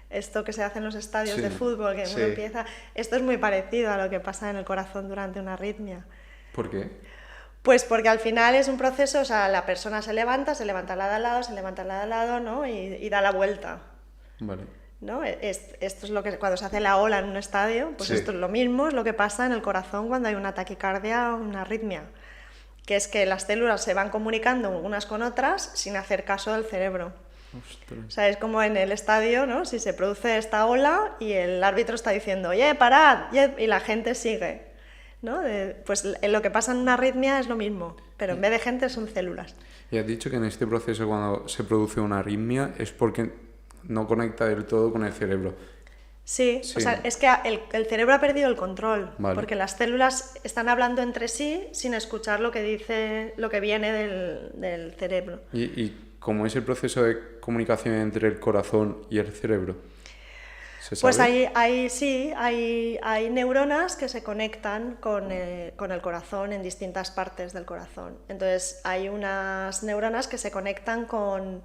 esto que se hace en los estadios de fútbol, que uno empieza... Esto es muy parecido a lo que pasa en el corazón durante una arritmia. ¿Por qué? Pues porque al final es un proceso, o sea, la persona se levanta la de al lado, se levanta la de al lado, ¿no? Y da la vuelta. Vale. ¿No? Esto es lo que cuando se hace la ola en un estadio, pues esto es lo mismo, es lo que pasa en el corazón cuando hay una taquicardia o una arritmia, que es que las células se van comunicando unas con otras sin hacer caso del cerebro. Ostras. O sea, es como en el estadio, ¿no? Si se produce esta ola y el árbitro está diciendo, oye, parad, y la gente sigue. ¿no? Pues lo que pasa en una arritmia es lo mismo, pero en vez de gente son células. Y has dicho que en este proceso, cuando se produce una arritmia, es porque no conecta del todo con el cerebro. Sí, o sea, es que el cerebro ha perdido el control, Vale. porque las células están hablando entre sí sin escuchar lo que viene del cerebro. ¿Y cómo es el proceso de comunicación entre el corazón y el cerebro? ¿Se sabe? Pues hay neuronas que se conectan con el corazón en distintas partes del corazón. Entonces hay unas neuronas que se conectan con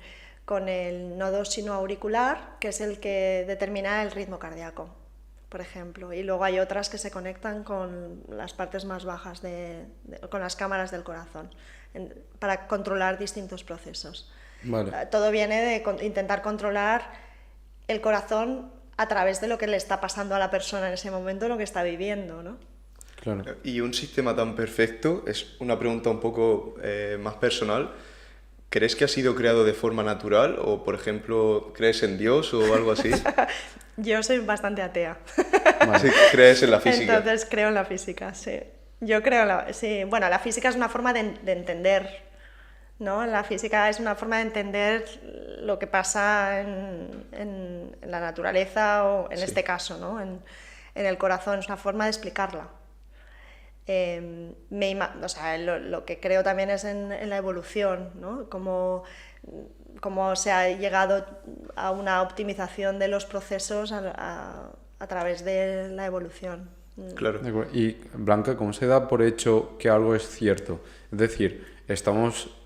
el nodo sinoauricular, que es el que determina el ritmo cardíaco, por ejemplo. Y luego hay otras que se conectan con las partes más bajas, con las cámaras del corazón, para controlar distintos procesos. Vale. Todo viene de intentar controlar el corazón a través de lo que le está pasando a la persona en ese momento, lo que está viviendo, ¿no? Claro. Y un sistema tan perfecto, es una pregunta un poco más personal. ¿Crees que ha sido creado de forma natural o, por ejemplo, crees en Dios o algo así? Yo soy bastante atea. Vale. Sí, crees en la física. Entonces creo en la física, sí. Yo creo sí. Bueno, la física es una forma de entender, ¿no? La física es una forma de entender lo que pasa en la naturaleza o, en este caso, ¿no? En el corazón, es una forma de explicarla. O sea, lo que creo también es en la evolución, ¿no? Cómo se ha llegado a una optimización de los procesos a través de la evolución. Claro. Y Blanca, ¿cómo se da por hecho que algo es cierto? Es decir, estamos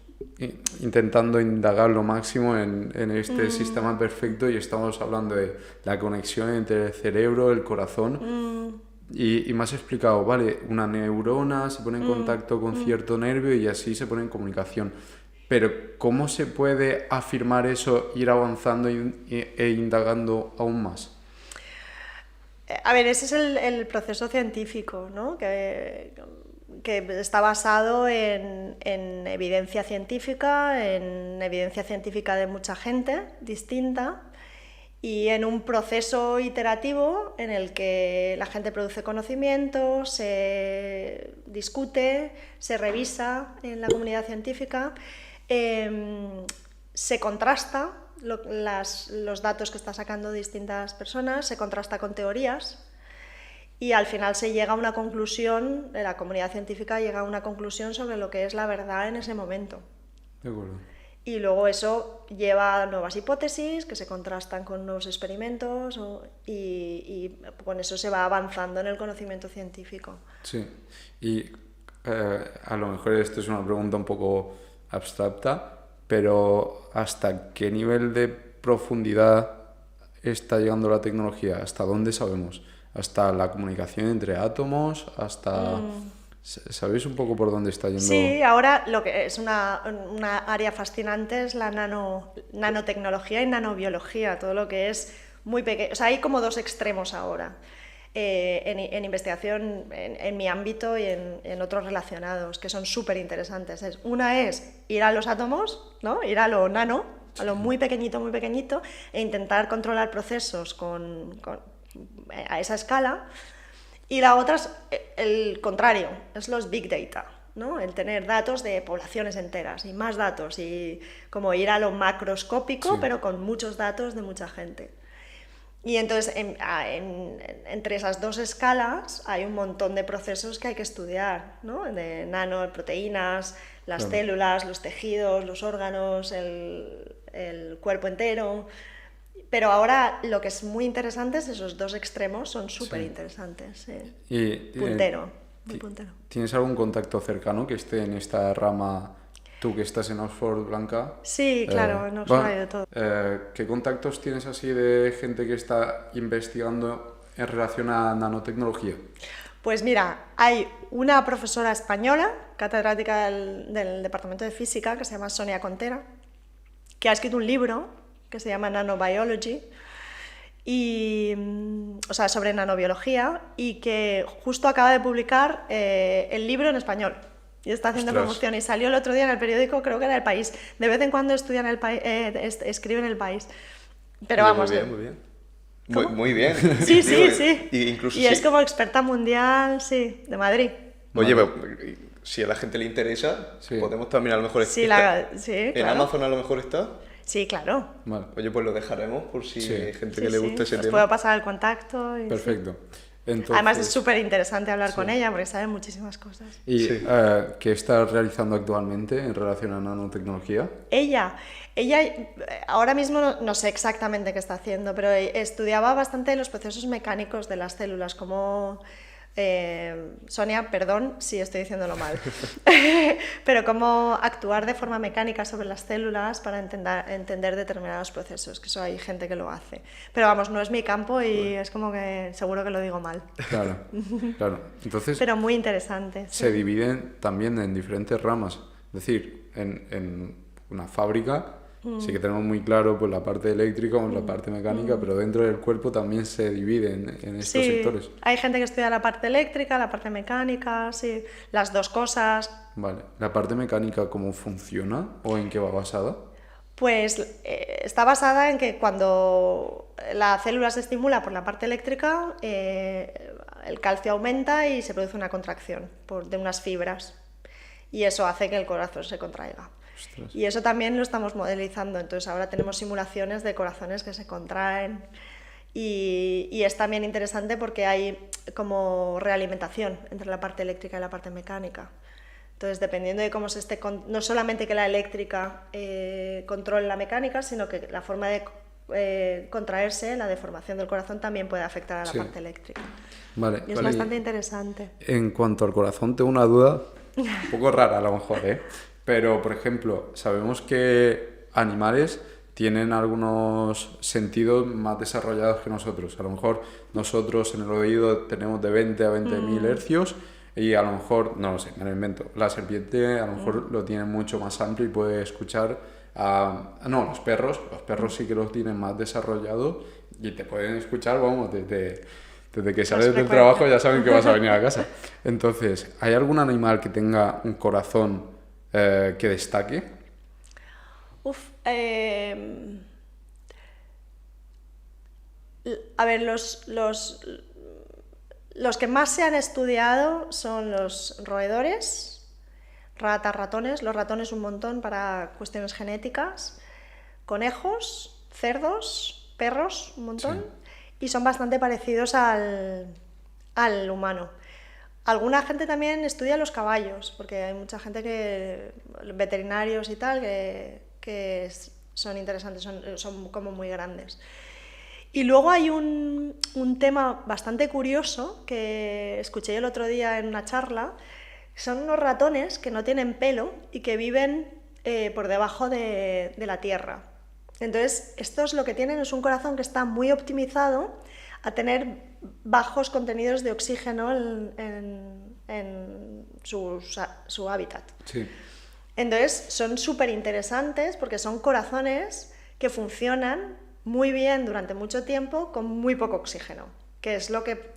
intentando indagar lo máximo en este sistema perfecto y estamos hablando de la conexión entre el cerebro, el corazón. Y me has explicado, vale, una neurona se pone en contacto con cierto nervio y así se pone en comunicación. Pero ¿cómo se puede afirmar eso, ir avanzando e indagando aún más? A ver, ese es el proceso científico, ¿no? Que está basado en evidencia científica de mucha gente distinta, y en un proceso iterativo en el que la gente produce conocimiento, se discute, se revisa en la comunidad científica, se contrasta los datos que están sacando distintas personas, se contrasta con teorías y al final se llega a una conclusión, la comunidad científica llega a una conclusión sobre lo que es la verdad en ese momento. De acuerdo. Y luego eso lleva a nuevas hipótesis que se contrastan con nuevos experimentos y con eso se va avanzando en el conocimiento científico. Sí, y a lo mejor esto es una pregunta un poco abstracta, pero ¿hasta qué nivel de profundidad está llegando la tecnología? ¿Hasta dónde sabemos? ¿Hasta la comunicación entre átomos? ¿Hasta...? ¿Sabéis un poco por dónde está yendo? Sí, ahora lo que es una área fascinante es la nanotecnología y nanobiología, todo lo que es muy pequeño. O sea, hay como dos extremos ahora en investigación en mi ámbito y en otros relacionados que son súper interesantes. Una es ir a los átomos, ¿no? Ir a lo nano, a lo muy pequeñito, e intentar controlar procesos a esa escala. Y la otra es el contrario, es los big data, ¿no? El tener datos de poblaciones enteras y más datos, y como ir a lo macroscópico, pero con muchos datos de mucha gente. Y entonces entre esas dos escalas hay un montón de procesos que hay que estudiar, ¿no? De nanoproteínas, las células, los tejidos, los órganos, el cuerpo entero. Pero ahora lo que es muy interesante es esos dos extremos, son súper interesantes. Puntero, muy puntero. ¿Tienes algún contacto cercano que esté en esta rama, tú que estás en Oxford, Blanca? Sí, claro, en Oxford hay de todo. ¿Qué contactos tienes así de gente que está investigando en relación a nanotecnología? Pues mira, hay una profesora española, catedrática del Departamento de Física, que se llama Sonia Contera, que ha escrito un libro que se llama Nanobiology, sobre nanobiología, y que justo acaba de publicar el libro en español. Y está haciendo promoción. Y salió el otro día en el periódico, creo que era El País. De vez en cuando escribe en El País. Pero Oye, vamos. Muy bien. Muy bien. Sí, sí, sí. Y es como experta mundial, sí, de Madrid. Oye, pero si a la gente le interesa, podemos también a lo mejor... Sí, ¿En claro. Amazon a lo mejor está? Sí, claro. Vale. Oye, pues lo dejaremos por si hay gente que le guste ese Os tema. puedo pasar el contacto. Perfecto. Entonces, además es súper interesante hablar con ella porque sabe muchísimas cosas. ¿Y qué estás realizando actualmente en relación a nanotecnología? Ella ahora mismo no sé exactamente qué está haciendo, pero estudiaba bastante los procesos mecánicos de las células, como... Sonia, perdón si estoy diciéndolo mal, pero cómo actuar de forma mecánica sobre las células para entender determinados procesos, que eso hay gente que lo hace. Pero vamos, no es mi campo y es como que seguro que lo digo mal. Claro, claro. Entonces, pero muy interesante. Se dividen también en diferentes ramas. Es decir, en una fábrica sí que tenemos muy claro pues, la parte eléctrica o la parte mecánica, pero dentro del cuerpo también se dividen en estos sectores. Hay gente que estudia la parte eléctrica, la parte mecánica, sí, las dos cosas. Vale. ¿La parte mecánica cómo funciona o en qué va basada? Pues está basada en que cuando la célula se estimula por la parte eléctrica, el calcio aumenta y se produce una contracción de unas fibras. Y eso hace que el corazón se contraiga. Ostras. Y eso también lo estamos modelizando. Entonces ahora tenemos simulaciones de corazones que se contraen. Y es también interesante porque hay como realimentación entre la parte eléctrica y la parte mecánica. Entonces, dependiendo de cómo se esté... No solamente que la eléctrica controle la mecánica, sino que la forma de contraerse, la deformación del corazón, también puede afectar a la parte eléctrica. Vale, y es bastante interesante. En cuanto al corazón, tengo una duda un poco rara a lo mejor, ¿eh? Pero, por ejemplo, sabemos que animales tienen algunos sentidos más desarrollados que nosotros. A lo mejor nosotros en el oído tenemos de 20 a 20.000 hercios y a lo mejor, no lo sé, me lo invento, la serpiente a lo mejor lo tiene mucho más amplio y puede escuchar no, los perros sí que los tienen más desarrollados y te pueden escuchar, vamos, desde que sales del trabajo ya saben que vas a venir a casa. Entonces, ¿hay algún animal que tenga un corazón que destaque? A ver, los que más se han estudiado son los roedores, ratas, ratones, los ratones un montón para cuestiones genéticas, conejos, cerdos, perros un montón, y son bastante parecidos al humano. Alguna gente también estudia los caballos, porque hay mucha gente veterinarios y tal, que son interesantes, son como muy grandes. Y luego hay un tema bastante curioso que escuché yo el otro día en una charla. Son unos ratones que no tienen pelo y que viven por debajo de la tierra. Entonces, estos lo que tienen es un corazón que está muy optimizado a tener bajos contenidos de oxígeno en su hábitat. Sí. Entonces, son súper interesantes porque son corazones que funcionan muy bien durante mucho tiempo con muy poco oxígeno, que es lo que...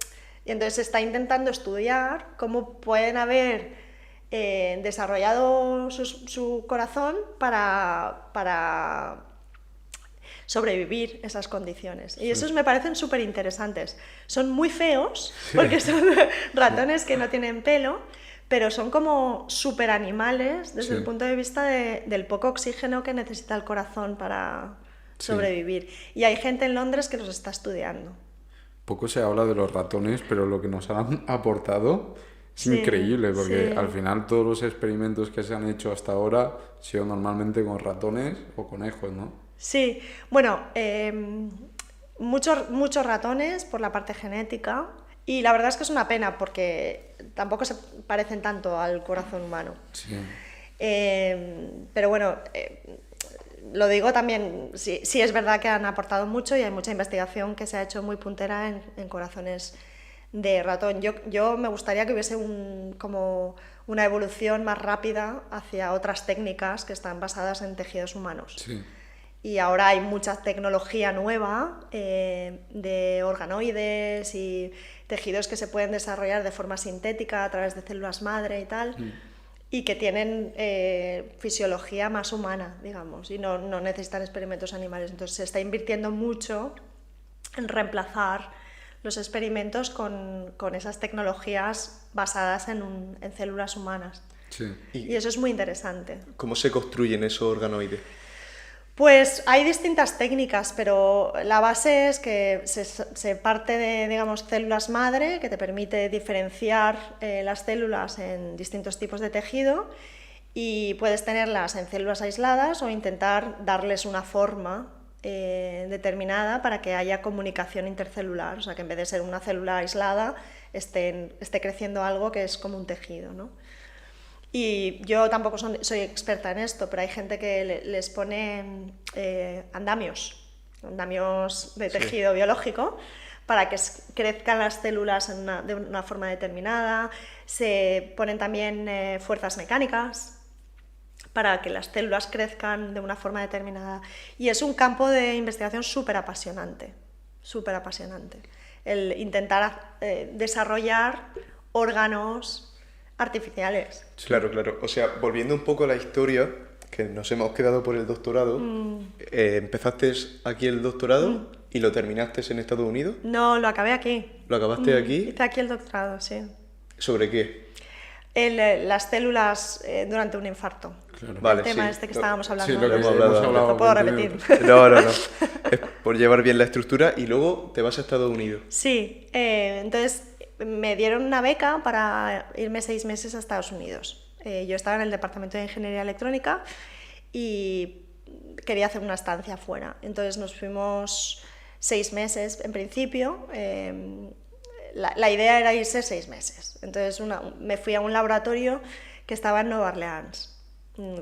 Y entonces se está intentando estudiar cómo pueden haber desarrollado su corazón para sobrevivir esas condiciones. Y esos me parecen súper interesantes. Son muy feos, porque son ratones que no tienen pelo, pero son como súper animales desde el punto de vista del poco oxígeno que necesita el corazón para sobrevivir. Y hay gente en Londres que los está estudiando. Poco se habla de los ratones, pero lo que nos han aportado es increíble, porque al final todos los experimentos que se han hecho hasta ahora han sido normalmente con ratones o conejos, ¿no? Sí, bueno, muchos ratones por la parte genética, y la verdad es que es una pena porque tampoco se parecen tanto al corazón humano. Sí. Pero bueno, lo digo también, sí es verdad que han aportado mucho y hay mucha investigación que se ha hecho muy puntera en corazones de ratón. Yo me gustaría que hubiese como una evolución más rápida hacia otras técnicas que están basadas en tejidos humanos. Sí. Y ahora hay mucha tecnología nueva de organoides y tejidos que se pueden desarrollar de forma sintética a través de células madre y tal, y que tienen fisiología más humana, digamos, y no necesitan experimentos animales. Entonces se está invirtiendo mucho en reemplazar los experimentos con esas tecnologías basadas en células humanas. Sí. Y eso es muy interesante. ¿Cómo se construyen esos organoides? Pues hay distintas técnicas, pero la base es que se parte de, digamos, células madre, que te permite diferenciar las células en distintos tipos de tejido, y puedes tenerlas en células aisladas o intentar darles una forma determinada para que haya comunicación intercelular, o sea, que en vez de ser una célula aislada esté creciendo algo que es como un tejido, ¿no? Y yo tampoco soy experta en esto, pero hay gente que les pone andamios de tejido biológico para que crezcan las células de una forma determinada. Se ponen también fuerzas mecánicas para que las células crezcan de una forma determinada. Y es un campo de investigación súper apasionante, el intentar desarrollar órganos artificiales. Claro, claro. O sea, volviendo un poco a la historia, que nos hemos quedado por el doctorado, ¿empezaste aquí el doctorado y lo terminaste en Estados Unidos? No, lo acabé aquí. ¿Lo acabaste aquí? Hice aquí el doctorado, sí. ¿Sobre qué? Las células durante un infarto. Claro. Vale, el tema que estábamos hablando. Sí, lo que hemos hablado. Lo puedo repetir. No. Es por llevar bien la estructura y luego te vas a Estados Unidos. Sí, entonces me dieron una beca para irme 6 meses a Estados Unidos. Yo estaba en el departamento de Ingeniería Electrónica y quería hacer una estancia fuera. Entonces nos fuimos 6 meses en principio. La idea era irse 6 meses. Entonces me fui a un laboratorio que estaba en Nueva Orleans,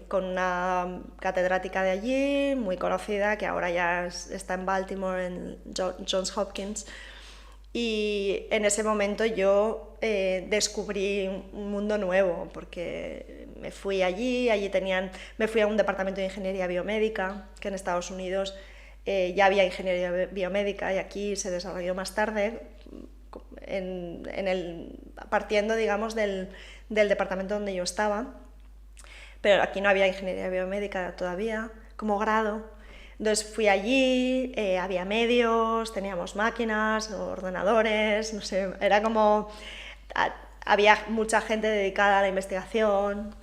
con una catedrática de allí, muy conocida, que ahora ya está en Baltimore, en Johns Hopkins. Y en ese momento yo descubrí un mundo nuevo, porque me fui allí me fui a un departamento de ingeniería biomédica, que en Estados Unidos ya había ingeniería biomédica y aquí se desarrolló más tarde, partiendo, digamos, del departamento donde yo estaba, pero aquí no había ingeniería biomédica todavía como grado. Entonces fui allí, había medios, teníamos máquinas, ordenadores, no sé, era como... había mucha gente dedicada a la investigación.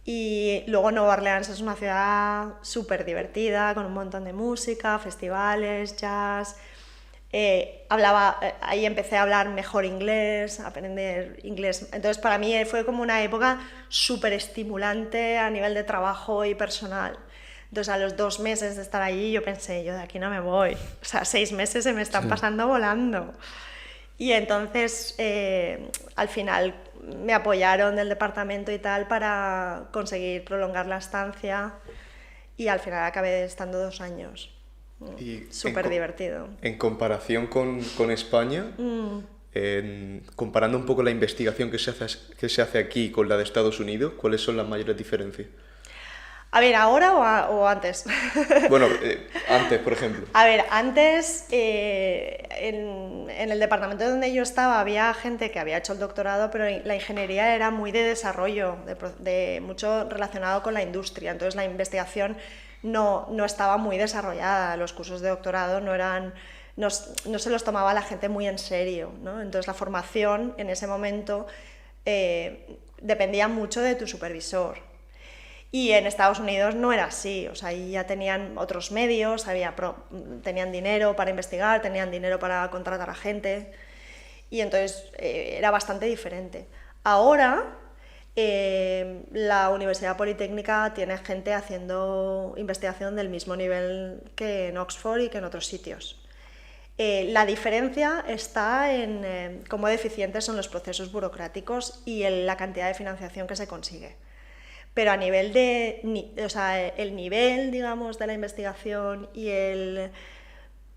Y luego Nueva Orleans es una ciudad súper divertida, con un montón de música, festivales, jazz. Ahí empecé a hablar mejor inglés, a aprender inglés. Entonces para mí fue como una época súper estimulante a nivel de trabajo y personal. Entonces a los 2 meses de estar allí yo pensé, yo de aquí no me voy. O sea, 6 meses se me están pasando volando. Y entonces al final me apoyaron del departamento y tal para conseguir prolongar la estancia y al final acabé estando 2 años. Súper divertido. En comparación con España, comparando un poco la investigación que se hace aquí con la de Estados Unidos, ¿cuáles son las mayores diferencias? A ver, ¿ahora o antes? Bueno, antes, por ejemplo. A ver, antes en el departamento donde yo estaba había gente que había hecho el doctorado, pero la ingeniería era muy de desarrollo, de mucho relacionado con la industria. Entonces la investigación no estaba muy desarrollada. Los cursos de doctorado no se los tomaba la gente muy en serio, ¿no? Entonces la formación en ese momento dependía mucho de tu supervisor. Y en Estados Unidos no era así, o sea, ahí ya tenían otros medios, tenían dinero para investigar, tenían dinero para contratar a gente, y entonces era bastante diferente. Ahora la Universidad Politécnica tiene gente haciendo investigación del mismo nivel que en Oxford y que en otros sitios. La diferencia está en cómo deficientes son los procesos burocráticos y en la cantidad de financiación que se consigue. Pero a nivel el nivel, digamos, de la investigación y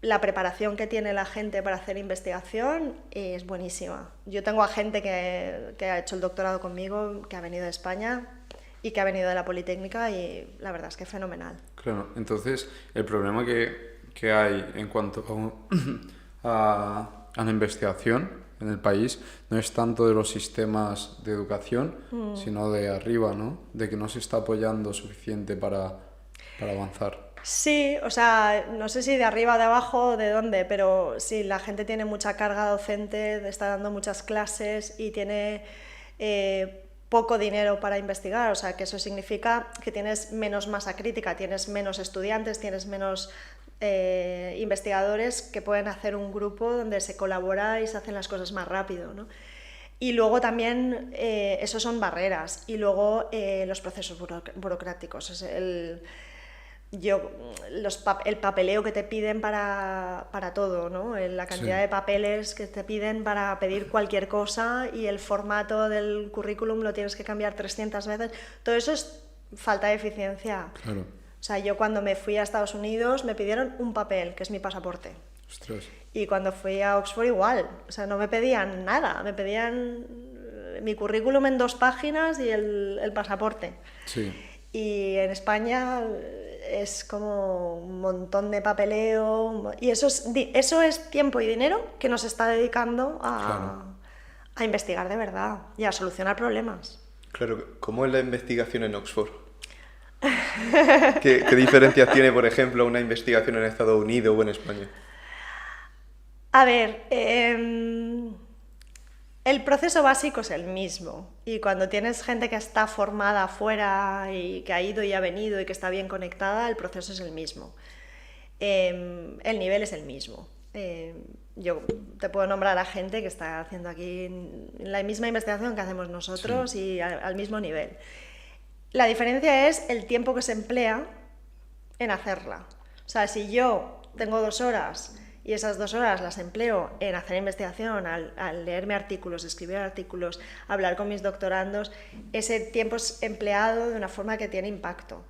la preparación que tiene la gente para hacer investigación es buenísima. Yo tengo a gente que ha hecho el doctorado conmigo, que ha venido de España y que ha venido de la Politécnica, y la verdad es que es fenomenal. Claro, entonces el problema que hay en cuanto a la investigación en el país no es tanto de los sistemas de educación, sino de arriba, ¿no? De que no se está apoyando suficiente para avanzar. Sí, o sea, no sé si de arriba, de abajo o de dónde, pero sí, la gente tiene mucha carga docente, está dando muchas clases y tiene poco dinero para investigar, o sea, que eso significa que tienes menos masa crítica, tienes menos estudiantes, tienes menos investigadores que pueden hacer un grupo donde se colabora y se hacen las cosas más rápido, ¿no? Y luego también, eso son barreras, y luego los procesos burocráticos, es el papeleo que te piden para todo, ¿no? La cantidad de papeles que te piden para pedir cualquier cosa y el formato del currículum lo tienes que cambiar 300 veces. Todo eso es falta de eficiencia. Claro. O sea, yo cuando me fui a Estados Unidos me pidieron un papel, que es mi pasaporte. Ostras. Y cuando fui a Oxford igual, o sea, no me pedían nada, me pedían mi currículum en 2 páginas y el pasaporte. Sí. Y en España es como un montón de papeleo y eso es tiempo y dinero que nos está dedicando a investigar de verdad y a solucionar problemas. Claro, ¿cómo es la investigación en Oxford? ¿Qué diferencias tiene, por ejemplo, una investigación en Estados Unidos o en España? A ver, el proceso básico es el mismo y cuando tienes gente que está formada afuera y que ha ido y ha venido y que está bien conectada, el proceso es el mismo. El nivel es el mismo. Yo te puedo nombrar a gente que está haciendo aquí la misma investigación que hacemos nosotros, sí, y al mismo nivel. La diferencia es el tiempo que se emplea en hacerla. O sea, si yo tengo 2 horas y esas 2 horas las empleo en hacer investigación, al leerme artículos, escribir artículos, hablar con mis doctorandos, ese tiempo es empleado de una forma que tiene impacto.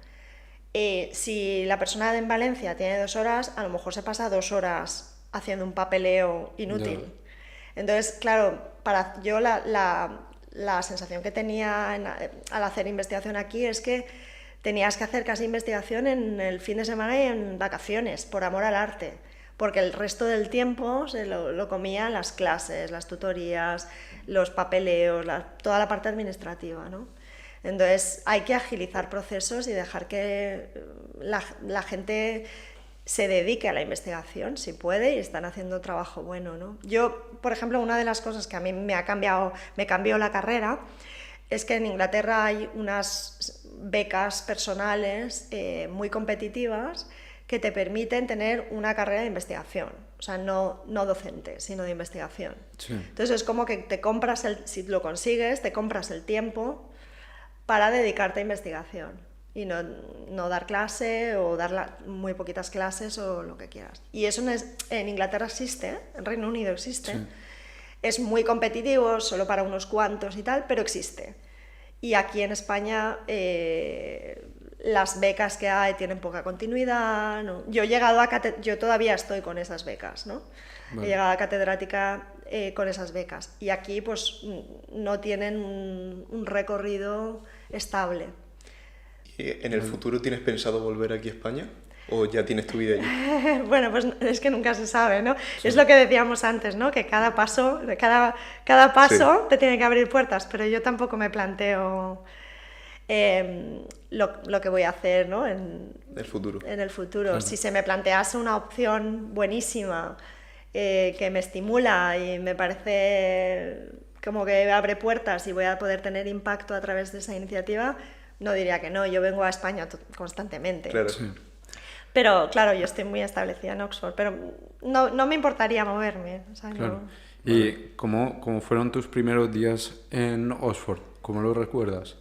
Si la persona en Valencia tiene 2 horas, a lo mejor se pasa 2 horas haciendo un papeleo inútil. No. Entonces, claro, yo la sensación que tenía al hacer investigación aquí es que tenías que hacer casi investigación en el fin de semana y en vacaciones, por amor al arte. Porque el resto del tiempo se lo comían las clases, las tutorías, los papeleos, toda la parte administrativa, ¿no? Entonces hay que agilizar procesos y dejar que la gente se dedique a la investigación, si puede, y están haciendo trabajo bueno, ¿no? Yo, por ejemplo, una de las cosas que a mí me cambió la carrera es que en Inglaterra hay unas becas personales muy competitivas que te permiten tener una carrera de investigación, o sea, no docente, sino de investigación. Sí. Entonces es como que te compras, si lo consigues, te compras el tiempo para dedicarte a investigación y no dar clase o dar muy poquitas clases o lo que quieras. Y eso en Inglaterra existe, en Reino Unido existe, sí. Es muy competitivo, solo para unos cuantos y tal, pero existe. Y aquí en España las becas que hay tienen poca continuidad, ¿no? Yo todavía estoy con esas becas, ¿no? Vale. He llegado a catedrática con esas becas y aquí pues no tienen un recorrido estable. ¿Y en el futuro tienes pensado volver aquí a España o ya tienes tu vida allí? Bueno, pues es que nunca se sabe, ¿no? Sí. Es lo que decíamos antes, ¿no? Que cada paso sí. Te tiene que abrir puertas, pero yo tampoco me planteo lo que voy a hacer, ¿no? En el futuro. En el futuro. Claro. Si se me plantease una opción buenísima que me estimula y me parece como que abre puertas y voy a poder tener impacto a través de esa iniciativa, no diría que no. Yo vengo a España constantemente. Claro. Sí. Pero claro, yo estoy muy establecida en Oxford, pero no me importaría moverme. O sea, claro. No... ¿Y cómo fueron tus primeros días en Oxford? ¿Cómo lo recuerdas?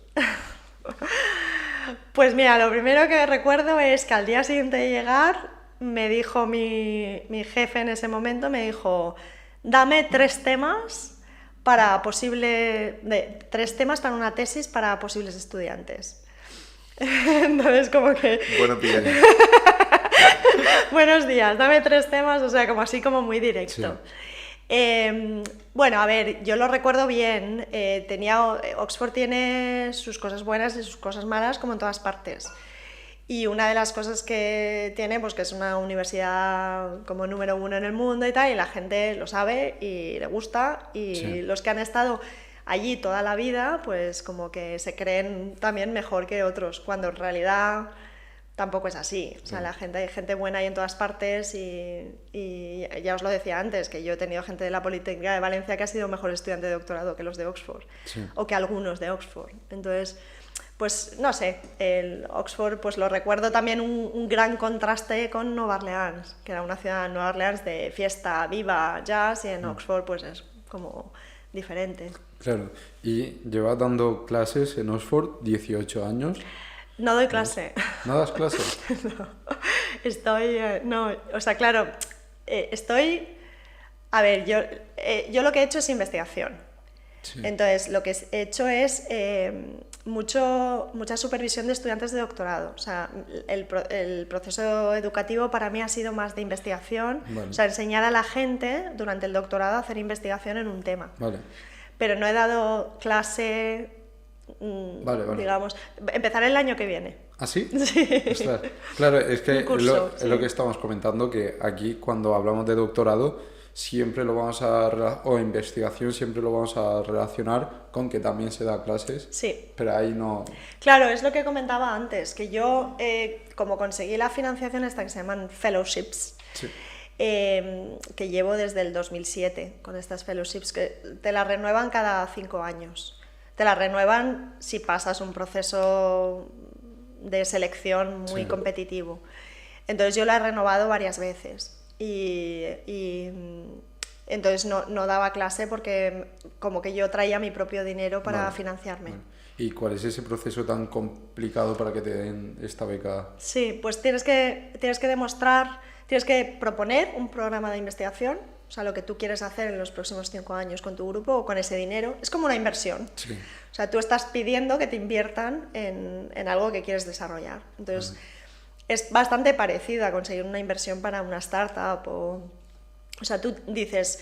Pues mira, lo primero que recuerdo es que al día siguiente de llegar me dijo mi jefe en ese momento, me dijo, dame 3 temas para una tesis para posibles estudiantes. Entonces como que... Buenos días. Buenos días, dame 3 temas, o sea, como así como muy directo. Sí. Bueno, a ver, yo lo recuerdo bien. Oxford tiene sus cosas buenas y sus cosas malas, como en todas partes. Y una de las cosas que tiene, pues que es una universidad como número 1 en el mundo y tal, y la gente lo sabe y le gusta, y sí. Los que han estado allí toda la vida, pues como que se creen también mejor que otros, cuando en realidad tampoco es así. O sea, hay gente buena ahí en todas partes y ya os lo decía antes, que yo he tenido gente de la Politécnica de Valencia que ha sido mejor estudiante de doctorado que los de Oxford, o que algunos de Oxford. Entonces, pues no sé, el Oxford pues lo recuerdo también un gran contraste con Nueva Orleans, que era una ciudad, Nueva Orleans, de fiesta, viva, jazz, y en Oxford pues es como diferente. Claro, y llevas dando clases en Oxford 18 años. No doy clase. ¿No das clases? No, no, o sea, claro, estoy... A ver, yo lo que he hecho es investigación. Sí. Entonces, lo que he hecho es mucha supervisión de estudiantes de doctorado. O sea, el proceso educativo para mí ha sido más de investigación. Vale. O sea, enseñar a la gente durante el doctorado a hacer investigación en un tema. Vale. Pero no he dado clase, digamos, empezaré el año que viene. ¿Ah, sí? Sí. Ostras. Claro, es que es lo que estamos comentando, que aquí cuando hablamos de doctorado siempre lo vamos o investigación siempre lo vamos a relacionar con que también se da clases. Sí. Pero ahí no... Claro, es lo que comentaba antes, que yo, como conseguí la financiación esta que se llaman fellowships, sí. Que llevo desde el 2007 con estas fellowships, que te las renuevan cada 5 años. Te las renuevan si pasas un proceso de selección muy competitivo. Entonces yo la he renovado varias veces y entonces no daba clase porque como que yo traía mi propio dinero para financiarme. Vale. ¿Y cuál es ese proceso tan complicado para que te den esta beca? Sí, pues tienes que demostrar, tienes que proponer un programa de investigación, o sea, lo que tú quieres hacer en los próximos 5 años con tu grupo o con ese dinero. Es como una inversión. Sí. O sea, tú estás pidiendo que te inviertan en algo que quieres desarrollar. Entonces, es bastante parecido a conseguir una inversión para una startup. O sea, tú dices,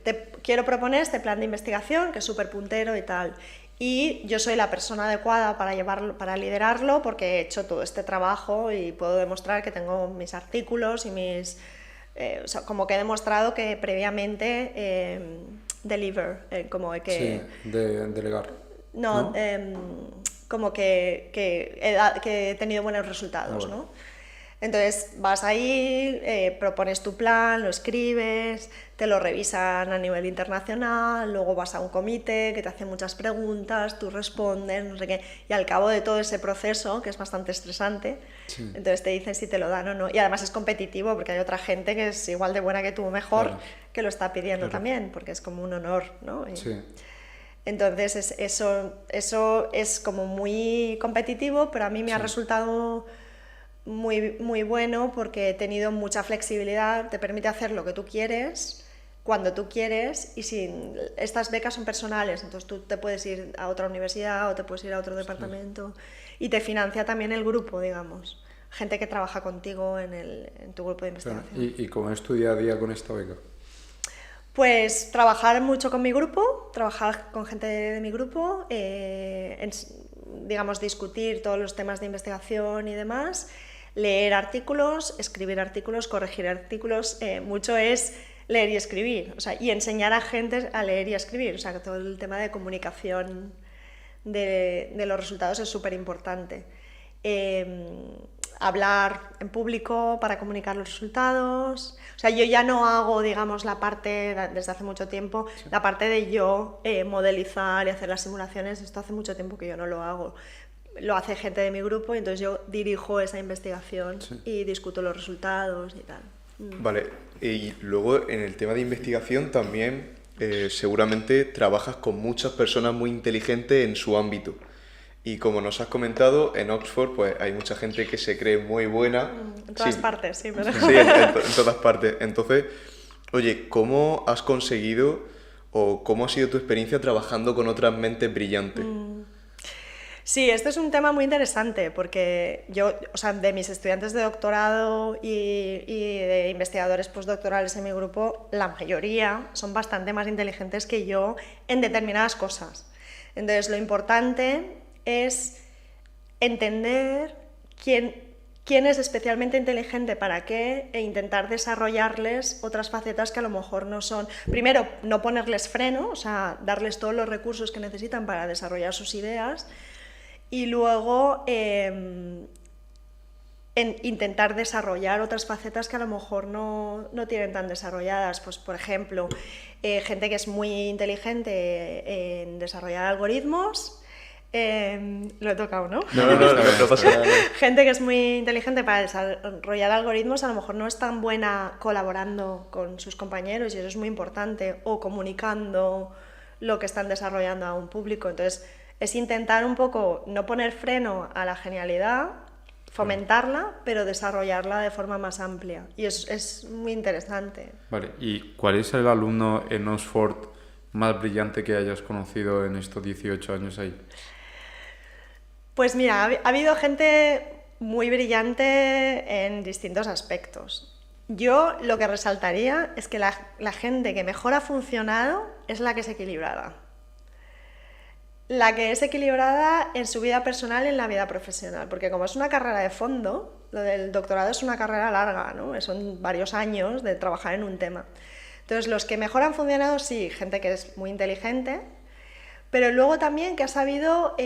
te quiero proponer este plan de investigación que es súper puntero y tal. Y yo soy la persona adecuada para liderarlo porque he hecho todo este trabajo y puedo demostrar que tengo mis artículos y mis... o sea, como que he demostrado que previamente como que... Sí, delegar. No, como que he tenido buenos resultados, ¿no? Entonces vas ahí, propones tu plan, lo escribes, te lo revisan a nivel internacional, luego vas a un comité que te hace muchas preguntas, tú respondes, no sé qué, y al cabo de todo ese proceso, que es bastante estresante, entonces te dicen si te lo dan o no, y además es competitivo porque hay otra gente que es igual de buena que tú o mejor, que lo está pidiendo también, porque es como un honor, ¿no? Entonces eso es como muy competitivo, pero a mí me ha resultado muy, muy bueno porque he tenido mucha flexibilidad, te permite hacer lo que tú quieres, cuando tú quieres, y estas becas son personales, entonces tú te puedes ir a otra universidad o te puedes ir a otro departamento y te financia también el grupo, digamos, gente que trabaja contigo en tu grupo de investigación. ¿Y cómo es tu día a día con esta beca? Pues trabajar mucho con mi grupo, trabajar con gente de mi grupo, digamos, discutir todos los temas de investigación y demás, leer artículos, escribir artículos, corregir artículos, mucho es leer y escribir, o sea, y enseñar a gente a leer y a escribir, o sea, que todo el tema de comunicación de los resultados es súper importante. Hablar en público para comunicar los resultados. O sea, yo ya no hago, digamos, la parte, desde hace mucho tiempo, la parte de yo modelizar y hacer las simulaciones. Esto hace mucho tiempo que yo no lo hago. Lo hace gente de mi grupo y entonces yo dirijo esa investigación y discuto los resultados y tal. Vale, y luego en el tema de investigación también seguramente trabajas con muchas personas muy inteligentes en su ámbito. Y como nos has comentado, en Oxford pues hay mucha gente que se cree muy buena. En todas partes, sí. Pero... Sí, en todas partes. Entonces, oye, ¿cómo has conseguido o cómo ha sido tu experiencia trabajando con otras mentes brillantes? Sí, este es un tema muy interesante porque yo, o sea, de mis estudiantes de doctorado y de investigadores postdoctorales en mi grupo, la mayoría son bastante más inteligentes que yo en determinadas cosas. Entonces, lo importante es entender quién es especialmente inteligente para qué e intentar desarrollarles otras facetas que a lo mejor no son... Primero, no ponerles freno, o sea, darles todos los recursos que necesitan para desarrollar sus ideas y luego intentar desarrollar otras facetas que a lo mejor no tienen tan desarrolladas. Pues, por ejemplo, gente que es muy inteligente en desarrollar algoritmos. Lo he tocado, ¿no? No pasa nada. Gente que es muy inteligente para desarrollar algoritmos a lo mejor no es tan buena colaborando con sus compañeros, y eso es muy importante, o comunicando lo que están desarrollando a un público. Entonces, es intentar un poco no poner freno a la genialidad, fomentarla, pero desarrollarla de forma más amplia. Y es muy interesante. Vale, ¿y cuál es el alumno en Oxford más brillante que hayas conocido en estos 18 años ahí? Pues mira, ha habido gente muy brillante en distintos aspectos. Yo lo que resaltaría es que la gente que mejor ha funcionado es la que es equilibrada. La que es equilibrada en su vida personal y en la vida profesional, porque como es una carrera de fondo, lo del doctorado es una carrera larga, ¿no? Son varios años de trabajar en un tema. Entonces, los que mejor han funcionado, sí, gente que es muy inteligente, pero luego también que ha sabido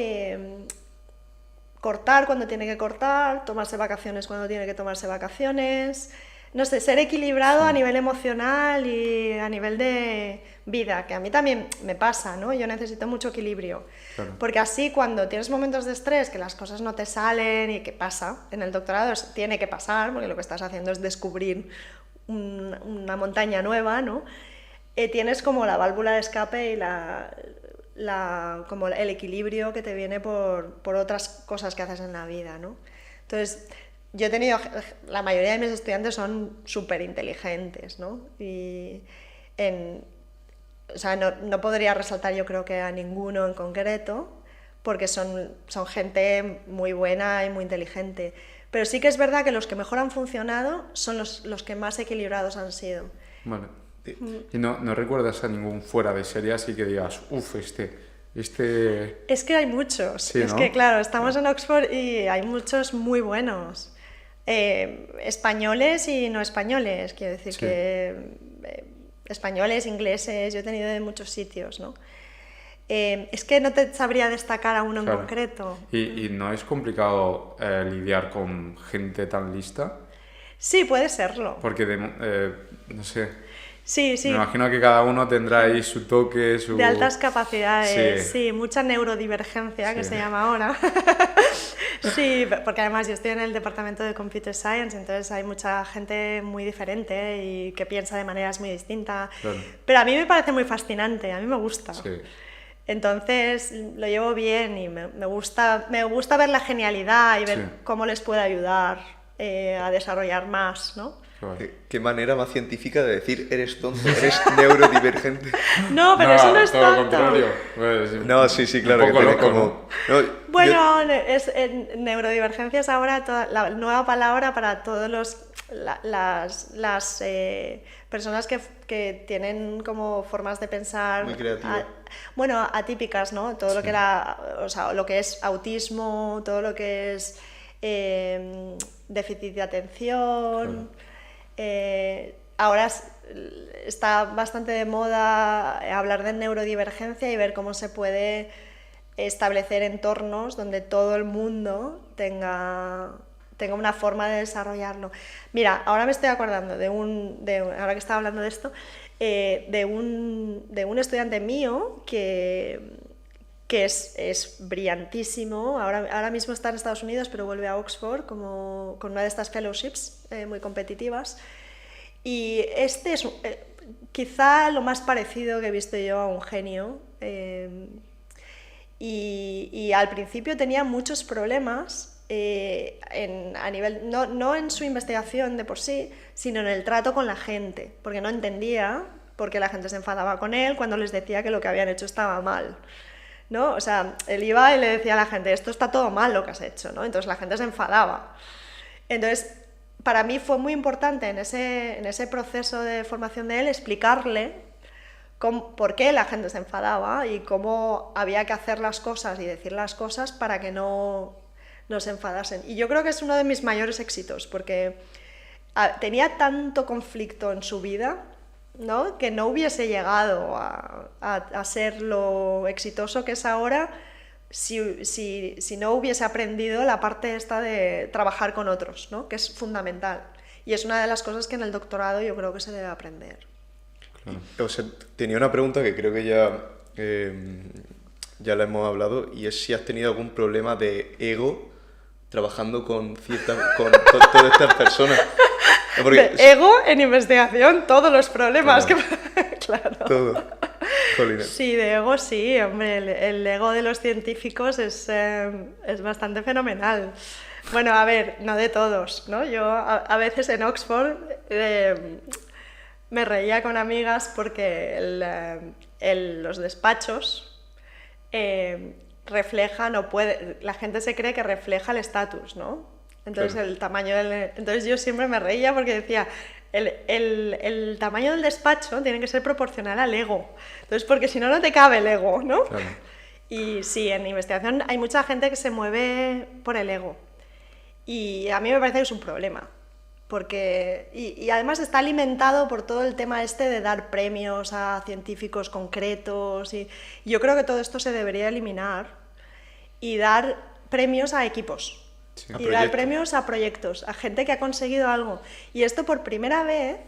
cortar cuando tiene que cortar, tomarse vacaciones cuando tiene que tomarse vacaciones, no sé, ser equilibrado a nivel emocional y a nivel de vida, que a mí también me pasa, ¿no? Yo necesito mucho equilibrio, claro. Porque así cuando tienes momentos de estrés, que las cosas no te salen y que pasa, en el doctorado tiene que pasar, porque lo que estás haciendo es descubrir una montaña nueva, ¿no? Tienes como la válvula de escape y como el equilibrio que te viene por otras cosas que haces en la vida, ¿no? Entonces, yo he tenido, la mayoría de mis estudiantes son súper inteligentes, ¿no? Y o sea, no podría resaltar yo creo que a ninguno en concreto, porque son gente muy buena y muy inteligente. Pero sí que es verdad que los que mejor han funcionado son los que más equilibrados han sido. Vale. ¿Y no recuerdas a ningún fuera de serie así que digas, uff, este... Es que hay muchos. Sí, es ¿no? que, claro, estamos en Oxford y hay muchos muy buenos. Españoles y no españoles, quiero decir, sí. Españoles, ingleses, yo he tenido de muchos sitios, ¿no? Es que no te sabría destacar a uno en concreto. ¿Y no es complicado lidiar con gente tan lista? Sí, puede serlo. Porque, no sé... Sí, sí. Me imagino que cada uno tendrá ahí su toque, de altas capacidades, sí, mucha neurodivergencia, que se llama ahora. Sí, porque además yo estoy en el departamento de Computer Science, entonces hay mucha gente muy diferente y que piensa de maneras muy distintas. Claro. Pero a mí me parece muy fascinante, a mí me gusta. Sí. Entonces lo llevo bien y me gusta ver la genialidad y ver cómo les puede ayudar a desarrollar más, ¿no? ¿Qué manera más científica de decir eres tonto, eres neurodivergente? No, pero eso no es todo tonto. Lo contrario. Pues, no, sí, claro. Un poco que loco, como... ¿no? Bueno, neurodivergencia es ahora la nueva palabra para todos las personas que tienen como formas de pensar... Muy creativas. Atípicas, ¿no? Todo lo que lo que es autismo, todo lo que es déficit de atención... Claro. Ahora está bastante de moda hablar de neurodivergencia y ver cómo se puede establecer entornos donde todo el mundo tenga una forma de desarrollarlo. Mira, ahora me estoy acordando ahora que estaba hablando de esto, de un estudiante mío que es brillantísimo, ahora mismo está en Estados Unidos, pero vuelve a Oxford con una de estas fellowships muy competitivas. Y este es quizá lo más parecido que he visto yo a un genio. Y al principio tenía muchos problemas a nivel, no en su investigación de por sí, sino en el trato con la gente, porque no entendía por qué la gente se enfadaba con él cuando les decía que lo que habían hecho estaba mal. ¿No? O sea, él iba y le decía a la gente, esto está todo mal lo que has hecho, ¿no? Entonces la gente se enfadaba. Entonces, para mí fue muy importante en ese proceso de formación de él explicarle por qué la gente se enfadaba y cómo había que hacer las cosas y decir las cosas para que no se enfadasen. Y yo creo que es uno de mis mayores éxitos, porque tenía tanto conflicto en su vida, ¿no? Que no hubiese llegado a ser lo exitoso que es ahora si no hubiese aprendido la parte esta de trabajar con otros, ¿no? Que es fundamental. Y es una de las cosas que en el doctorado yo creo que se debe aprender. Claro. O sea, tenía una pregunta que creo que ya la hemos hablado, y es si has tenido algún problema de ego trabajando con todas estas personas. Porque, ego en investigación, todos los problemas claro. que... claro. Todo. Jolina. Sí, de ego sí, hombre, el ego de los científicos es bastante fenomenal. Bueno, a ver, no de todos, ¿no? Yo a veces en Oxford me reía con amigas porque los despachos reflejan la gente se cree que refleja el estatus, ¿no? Entonces claro. El tamaño entonces yo siempre me reía porque decía, el tamaño del despacho tiene que ser proporcional al ego. Entonces, porque si no, no te cabe el ego, ¿no? Claro. Y sí, en investigación hay mucha gente que se mueve por el ego. Y a mí me parece que es un problema. Porque, y además está alimentado por todo el tema este de dar premios a científicos concretos. Y yo creo que todo esto se debería eliminar y dar premios a equipos. Sí, y dar premios a proyectos, a gente que ha conseguido algo. Y esto por primera vez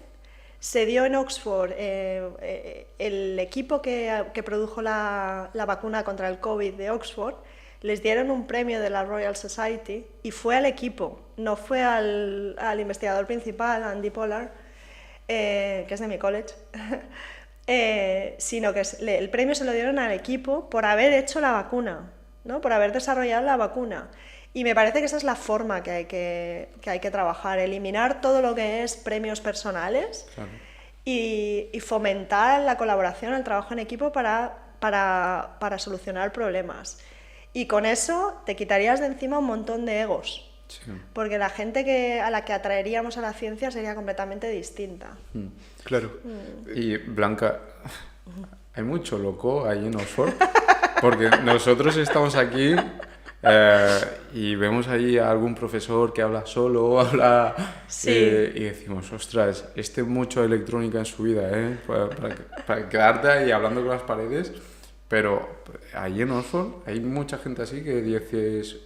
se dio en Oxford. El equipo que produjo la vacuna contra el COVID de Oxford, les dieron un premio de la Royal Society y fue al equipo, no fue al investigador principal, Andy Pollard, que es de mi college, sino que el premio se lo dieron al equipo por haber hecho la vacuna, ¿no? Por haber desarrollado la vacuna. Y me parece que esa es la forma que hay que trabajar, eliminar todo lo que es premios personales. Claro. y fomentar la colaboración, el trabajo en equipo para solucionar problemas. Y con eso te quitarías de encima un montón de egos, sí. Porque la gente a la que atraeríamos a la ciencia sería completamente distinta. Claro. Y Blanca, hay mucho loco ahí en Oxford, porque nosotros estamos aquí y vemos ahí a algún profesor que habla solo, sí. Y decimos, ostras, mucho electrónica en su vida, para quedarte ahí hablando con las paredes. Pero ahí en Oxford hay mucha gente así que dices,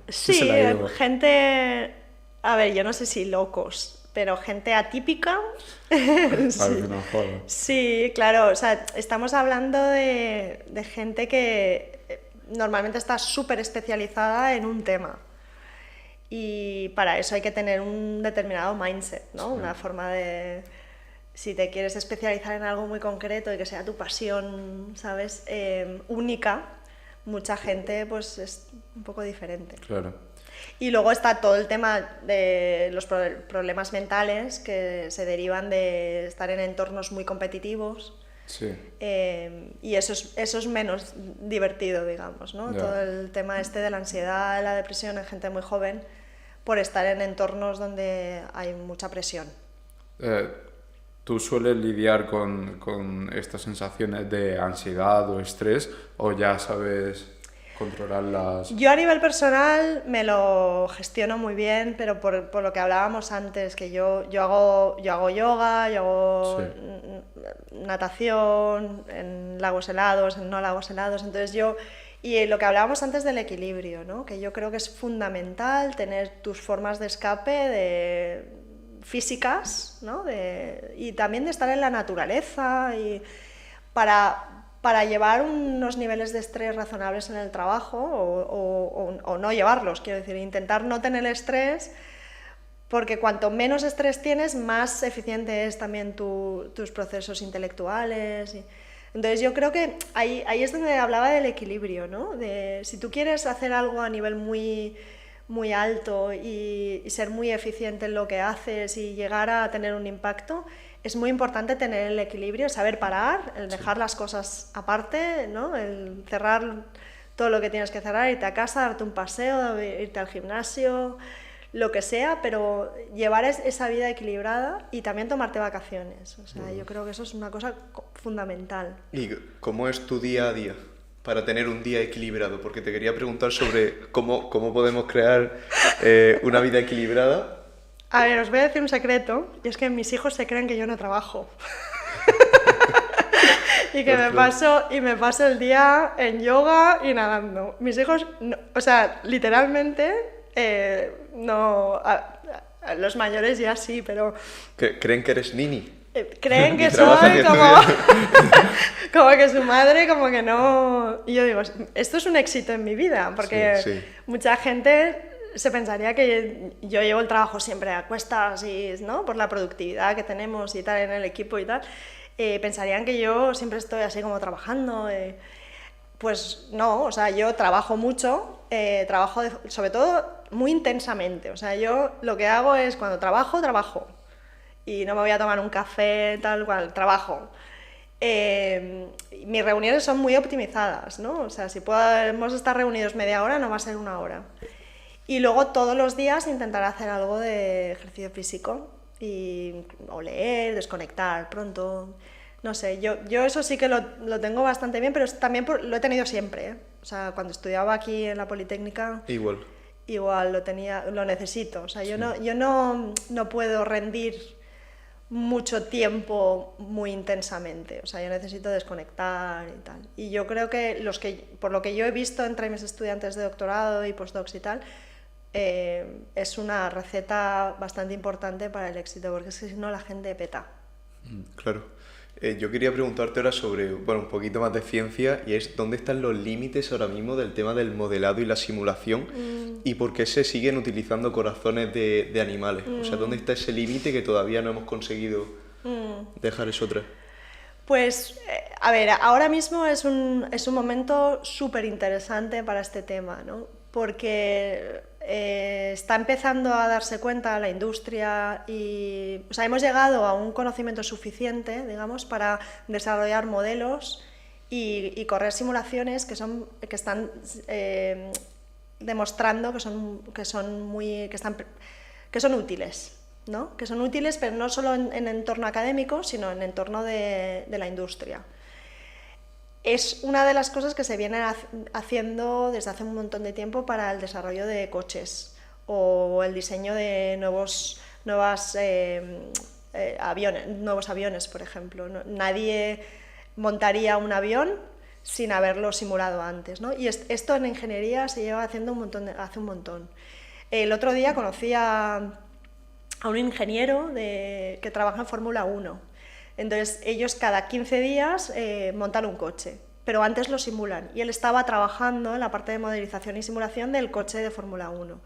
sí, gente, a ver, yo no sé si locos, pero gente atípica. Sí. No joder. Sí, claro, o sea, estamos hablando de gente que normalmente está súper especializada en un tema. Y para eso hay que tener un determinado mindset, ¿no? Sí. Una forma de... Si te quieres especializar en algo muy concreto y que sea tu pasión, ¿sabes? Única, mucha gente pues es un poco diferente. Claro. Y luego está todo el tema de los problemas mentales que se derivan de estar en entornos muy competitivos. Sí. Y eso es menos divertido, digamos, ¿no? Yeah. Todo el tema de la ansiedad, la depresión en gente muy joven por estar en entornos donde hay mucha presión. ¿Tú sueles lidiar con estas sensaciones de ansiedad o estrés o ya sabes controlarlas? Yo a nivel personal me lo gestiono muy bien, pero por lo que hablábamos antes, que yo hago yoga, yo hago sí. Natación en lagos helados, en no lagos helados, entonces y lo que hablábamos antes del equilibrio, ¿no? Que yo creo que es fundamental tener tus formas de escape físicas, ¿no? Y también de estar en la naturaleza y para llevar unos niveles de estrés razonables en el trabajo o no llevarlos, quiero decir, intentar no tener estrés, porque cuanto menos estrés tienes, más eficiente es también tus procesos intelectuales. Entonces yo creo que ahí es donde hablaba del equilibrio, ¿no? De si tú quieres hacer algo a nivel muy alto y ser muy eficiente en lo que haces y llegar a tener un impacto, es muy importante tener el equilibrio, saber parar, el dejar las cosas aparte, ¿no? El cerrar todo lo que tienes que cerrar, irte a casa, darte un paseo, irte al gimnasio, lo que sea, pero llevar esa vida equilibrada y también tomarte vacaciones. O sea, yo creo que eso es una cosa fundamental. ¿Y cómo es tu día a día para tener un día equilibrado? Porque te quería preguntar sobre cómo podemos crear una vida equilibrada. A ver, os voy a decir un secreto, y es que mis hijos se creen que yo no trabajo. me paso el día en yoga y nadando. Mis hijos, no, o sea, literalmente, no, los mayores ya sí, pero... ¿Creen que eres nini? Creen que soy como que su madre, como que no... Y yo digo, esto es un éxito en mi vida, porque mucha gente se pensaría que yo llevo el trabajo siempre a cuestas, y, ¿no? Por la productividad que tenemos y tal en el equipo y tal. Pensarían que yo siempre estoy así como trabajando. Pues no, o sea, yo trabajo mucho, trabajo sobre todo muy intensamente. O sea, yo lo que hago es cuando trabajo. Y no me voy a tomar un café, tal cual, trabajo. Mis reuniones son muy optimizadas, ¿no? O sea, si podemos estar reunidos media hora, no va a ser una hora. Y luego todos los días intentar hacer algo de ejercicio físico, o leer, desconectar pronto. No sé, yo eso sí que lo tengo bastante bien, pero también lo he tenido siempre, ¿eh? O sea, cuando estudiaba aquí en la Politécnica... Igual lo necesito. O sea, yo no puedo rendir mucho tiempo muy intensamente, o sea, yo necesito desconectar y tal. Y yo creo que por lo que yo he visto entre mis estudiantes de doctorado y postdocs y tal, es una receta bastante importante para el éxito, porque es que si no la gente peta. Claro. Yo quería preguntarte ahora sobre, bueno, un poquito más de ciencia, y es dónde están los límites ahora mismo del tema del modelado y la simulación y por qué se siguen utilizando corazones de animales. O sea, ¿dónde está ese límite que todavía no hemos conseguido dejar eso atrás? Pues, a ver, ahora mismo es un momento súper interesante para este tema, ¿no? Porque está empezando a darse cuenta la industria y, o sea, hemos llegado a un conocimiento suficiente, digamos, para desarrollar modelos y correr simulaciones que están demostrando que son útiles, ¿no? Que son útiles, pero no solo en entorno académico, sino en entorno de la industria. Es una de las cosas que se viene haciendo desde hace un montón de tiempo para el desarrollo de coches o el diseño de nuevos aviones, por ejemplo. Nadie montaría un avión sin haberlo simulado antes, ¿no? Y esto en ingeniería se lleva haciendo hace un montón. El otro día conocí a un ingeniero que trabaja en Fórmula 1. Entonces, ellos cada 15 días montan un coche, pero antes lo simulan. Y él estaba trabajando en la parte de modelización y simulación del coche de Fórmula 1.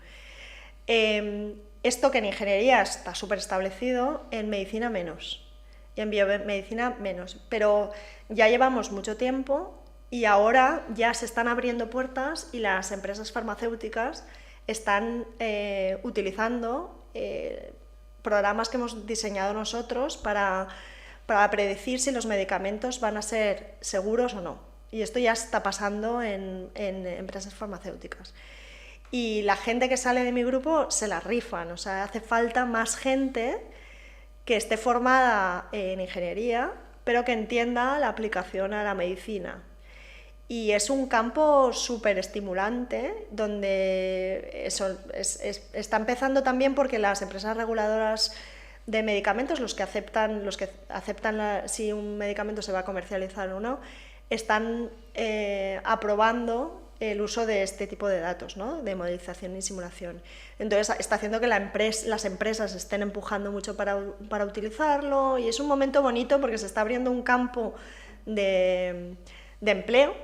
Esto que en ingeniería está súper establecido, en medicina menos, y en biomedicina menos. Pero ya llevamos mucho tiempo y ahora ya se están abriendo puertas y las empresas farmacéuticas están utilizando programas que hemos diseñado nosotros para predecir si los medicamentos van a ser seguros o no. Y esto ya está pasando en empresas farmacéuticas. Y la gente que sale de mi grupo se la rifan, o sea, hace falta más gente que esté formada en ingeniería, pero que entienda la aplicación a la medicina. Y es un campo súper estimulante, donde está empezando también porque las empresas reguladoras de medicamentos, los que aceptan si un medicamento se va a comercializar o no, están aprobando el uso de este tipo de datos, ¿no? De modelización y simulación. Entonces está haciendo que las empresas estén empujando mucho para utilizarlo, y es un momento bonito porque se está abriendo un campo de empleo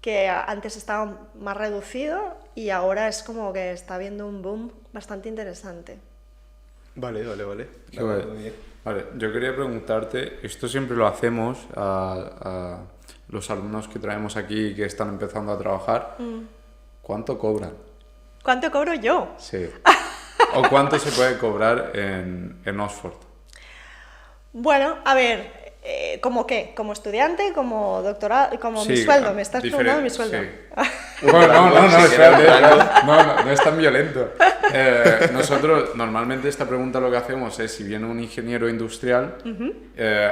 que antes estaba más reducido y ahora es como que está habiendo un boom bastante interesante. Vale. Vale, yo quería preguntarte, esto siempre lo hacemos a los alumnos que traemos aquí que están empezando a trabajar. ¿Cuánto cobran? ¿Cuánto cobro yo? Sí. ¿O cuánto se puede cobrar en Oxford? Bueno, a ver, ¿cómo qué? ¿Como estudiante? ¿Como doctorado? ¿Como sí, mi sueldo? ¿Me estás preguntando mi sueldo? Sí. Bueno, no es tan violento. Nosotros normalmente esta pregunta lo que hacemos es, si viene un ingeniero industrial,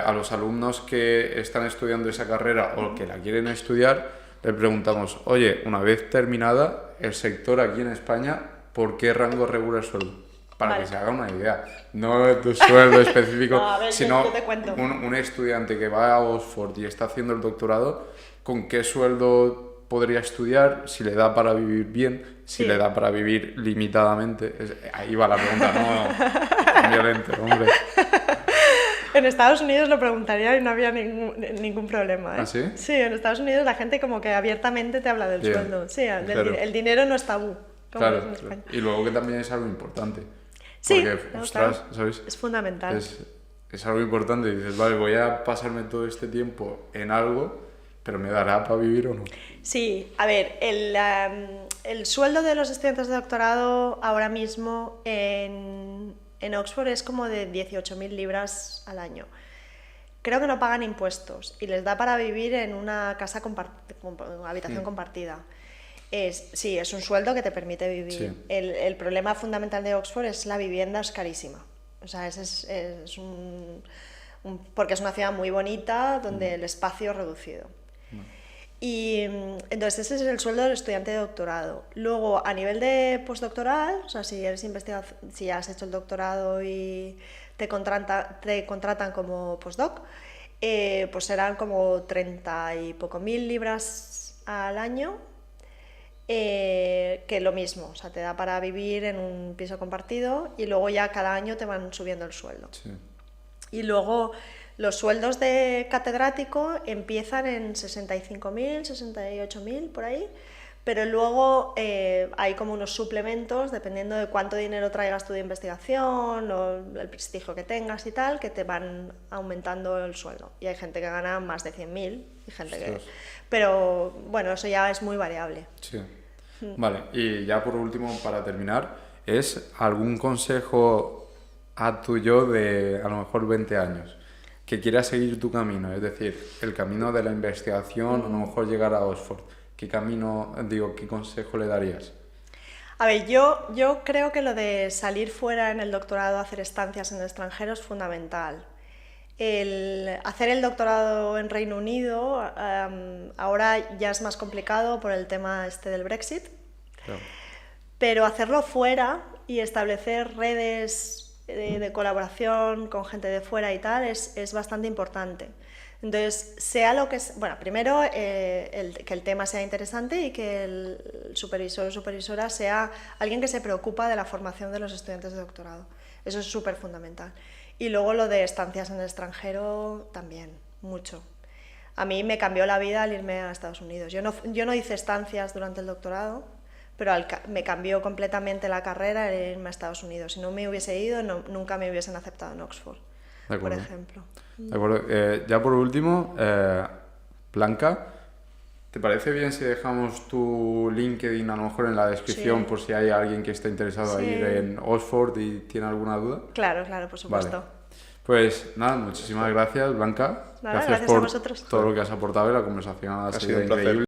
a los alumnos que están estudiando esa carrera o que la quieren estudiar, le preguntamos, oye, una vez terminada, el sector aquí en España, ¿por qué rango regula el sueldo? para Vale. que se haga una idea. No tu sueldo específico, No, a ver, sino yo te cuento. un estudiante que va a Oxford y está haciendo el doctorado, ¿con qué sueldo podría estudiar? Si le da para vivir bien, si Sí. le da para vivir limitadamente. Ahí va la pregunta, no tan violento, hombre. En Estados Unidos lo preguntaría y no había ningún problema, ¿eh? ¿Ah, sí? Sí, en Estados Unidos la gente como que abiertamente te habla del Bien. sueldo. Sí, Claro. el dinero no es tabú, como Claro, es en España. y luego que también es algo importante. Sí, Porque, claro, ostras, claro. ¿sabes? Es fundamental. Es algo importante. Y dices, vale, voy a pasarme todo este tiempo en algo, pero ¿me dará para vivir o no? Sí, a ver, el sueldo de los estudiantes de doctorado ahora mismo en Oxford es como de 18.000 libras al año. Creo que no pagan impuestos y les da para vivir en una casa habitación compartida. Sí, es un sueldo que te permite vivir. Sí. El problema fundamental de Oxford es la vivienda es carísima. O sea, porque es una ciudad muy bonita donde el espacio es reducido. Y entonces ese es el sueldo del estudiante de doctorado. Luego, a nivel de postdoctoral, o sea, si eres investigador, si has hecho el doctorado y te contratan como postdoc, pues serán como 30 y poco mil libras al año, que lo mismo, o sea, te da para vivir en un piso compartido y luego ya cada año te van subiendo el sueldo. Sí. Y luego los sueldos de catedrático empiezan en 65.000, 68.000 por ahí, pero luego hay como unos suplementos, dependiendo de cuánto dinero traigas tú de investigación o el prestigio que tengas y tal, que te van aumentando el sueldo. Y hay gente que gana más de 100.000 y gente que... Pero bueno, eso ya es muy variable. Sí. Vale, y ya por último, para terminar, ¿es algún consejo a tu yo de a lo mejor 20 años que quiera seguir tu camino? Es decir, el camino de la investigación, a lo mejor llegar a Oxford. ¿Qué consejo le darías? A ver, yo creo que lo de salir fuera en el doctorado, hacer estancias en el extranjero es fundamental. Hacer el doctorado en Reino Unido ahora ya es más complicado por el tema del Brexit, Claro. pero hacerlo fuera y establecer redes de colaboración con gente de fuera y tal es bastante importante. Entonces, sea lo que es, bueno, primero que el tema sea interesante y que el supervisor o supervisora sea alguien que se preocupa de la formación de los estudiantes de doctorado. Eso es súper fundamental. Y luego lo de estancias en el extranjero también, mucho. A mí me cambió la vida al irme a Estados Unidos. Yo no hice estancias durante el doctorado, pero me cambió completamente la carrera el irme a Estados Unidos. Si no me hubiese ido, nunca me hubiesen aceptado en Oxford, por ejemplo. De acuerdo. Ya por último, Blanca, ¿te parece bien si dejamos tu LinkedIn a lo mejor en la descripción por si hay alguien que esté interesado en ir en Oxford y tiene alguna duda? Claro, por supuesto. Vale. Pues nada, muchísimas gracias, Blanca. Nada, gracias a por vosotros. todo lo que has aportado y la conversación ha sido un placer. increíble.